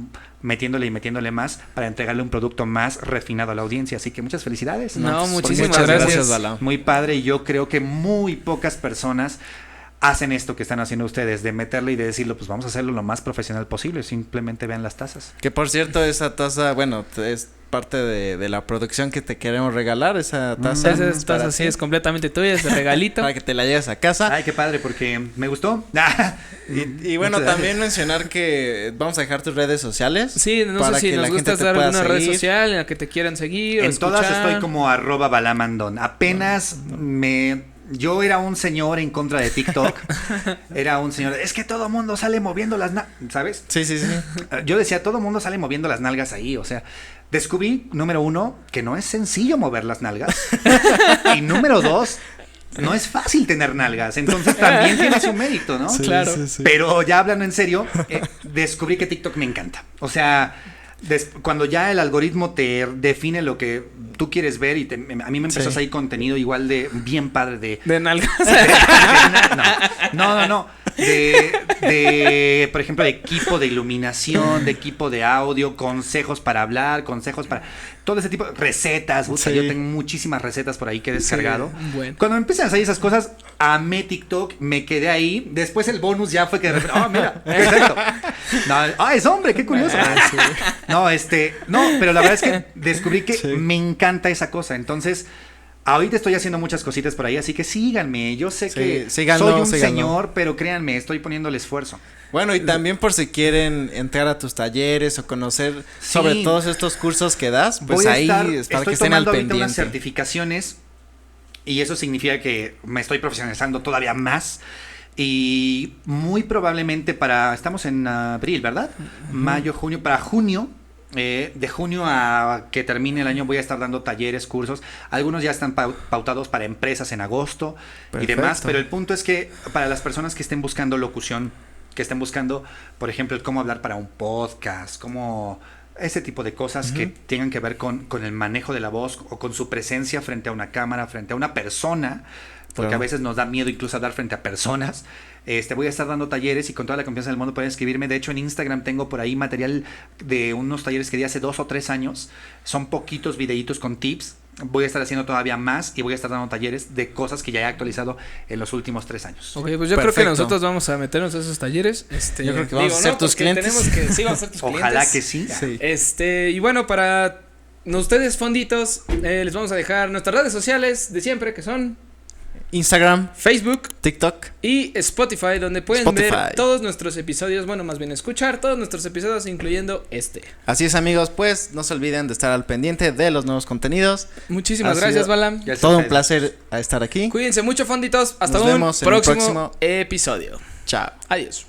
metiéndole y metiéndole más para entregarle un producto más refinado a la audiencia. Así que muchas felicidades. Muchísimas gracias, Balam. Muy padre, y yo creo que muy pocas personas hacen esto que están haciendo ustedes, de meterle y de decirlo, pues vamos a hacerlo lo más profesional posible, simplemente vean las tazas. Que por cierto, esa taza, bueno, es parte de la producción que te queremos regalar, esa taza. Esa taza sí es completamente tuya, es de regalito. Para que te la lleves a casa. Ay, qué padre, porque me gustó. Y bueno, también mencionar que vamos a dejar tus redes sociales. Sí, no sé si nos gustas dar alguna red social en la que te quieran seguir. En todas estoy como @balamandon. Apenas yo era un señor en contra de TikTok. Era un señor, es que todo mundo sale moviendo las nalgas, ¿sabes? Sí. Yo decía, todo mundo sale moviendo las nalgas ahí, o sea, descubrí, número 1, que no es sencillo mover las nalgas. Y número 2, no es fácil tener nalgas, entonces también tiene su mérito, ¿no? Sí, claro. Sí. Pero ya hablando en serio, descubrí que TikTok me encanta. O sea, cuando ya el algoritmo te define lo que tú quieres ver y a mí me empezó a salir contenido igual de bien padre de nalgas. No. De por ejemplo, de equipo de iluminación, de equipo de audio, consejos para hablar, consejos para todo ese tipo de recetas. Yo tengo muchísimas recetas por ahí que he descargado. Bueno. Cuando me empiezan a salir esas cosas, amé TikTok, me quedé ahí. Después el bonus ya fue que de repente, mira, perfecto. No, es hombre, qué curioso. No, pero la verdad es que descubrí que me encanta esa cosa. Entonces, ahorita estoy haciendo muchas cositas por ahí, así que síganme. Yo sé que soy un señor, pero créanme, estoy poniendo el esfuerzo. Bueno, y también por si quieren entrar a tus talleres o conocer sobre todos estos cursos que das, pues ahí para que estén al pendiente. Unas certificaciones y eso significa que me estoy profesionalizando todavía más. Y muy probablemente estamos en abril, ¿verdad? Mayo, junio, para junio. De junio a que termine el año voy a estar dando talleres, cursos. Algunos ya están pautados para empresas en agosto. Perfecto. Y demás. Pero el punto es que para las personas que estén buscando locución, que estén buscando, por ejemplo, el cómo hablar para un podcast, cómo ese tipo de cosas que tengan que ver con el manejo de la voz o con su presencia frente a una cámara, frente a una persona, porque a veces nos da miedo incluso hablar frente a personas. Voy a estar dando talleres y con toda la confianza del mundo pueden escribirme. De hecho, en Instagram tengo por ahí material de unos talleres que di hace 2 o 3 años. Son poquitos videitos con tips. Voy a estar haciendo todavía más y voy a estar dando talleres de cosas que ya he actualizado en los últimos 3 años. Ok, pues yo creo que nosotros vamos a meternos a esos talleres. Yo creo que vamos a ser tus clientes. Sí, vamos a ser tus clientes. Ojalá que sí. Y bueno, para ustedes fonditos, les vamos a dejar nuestras redes sociales de siempre, que son Instagram, Facebook, TikTok y Spotify, donde pueden ver todos nuestros episodios, bueno, más bien escuchar todos nuestros episodios, incluyendo este. Así es, amigos, pues no se olviden de estar al pendiente de los nuevos contenidos. Muchísimas gracias, Balam. Todo un placer estar aquí. Cuídense mucho, fonditos. Hasta un próximo episodio. Chao. Adiós.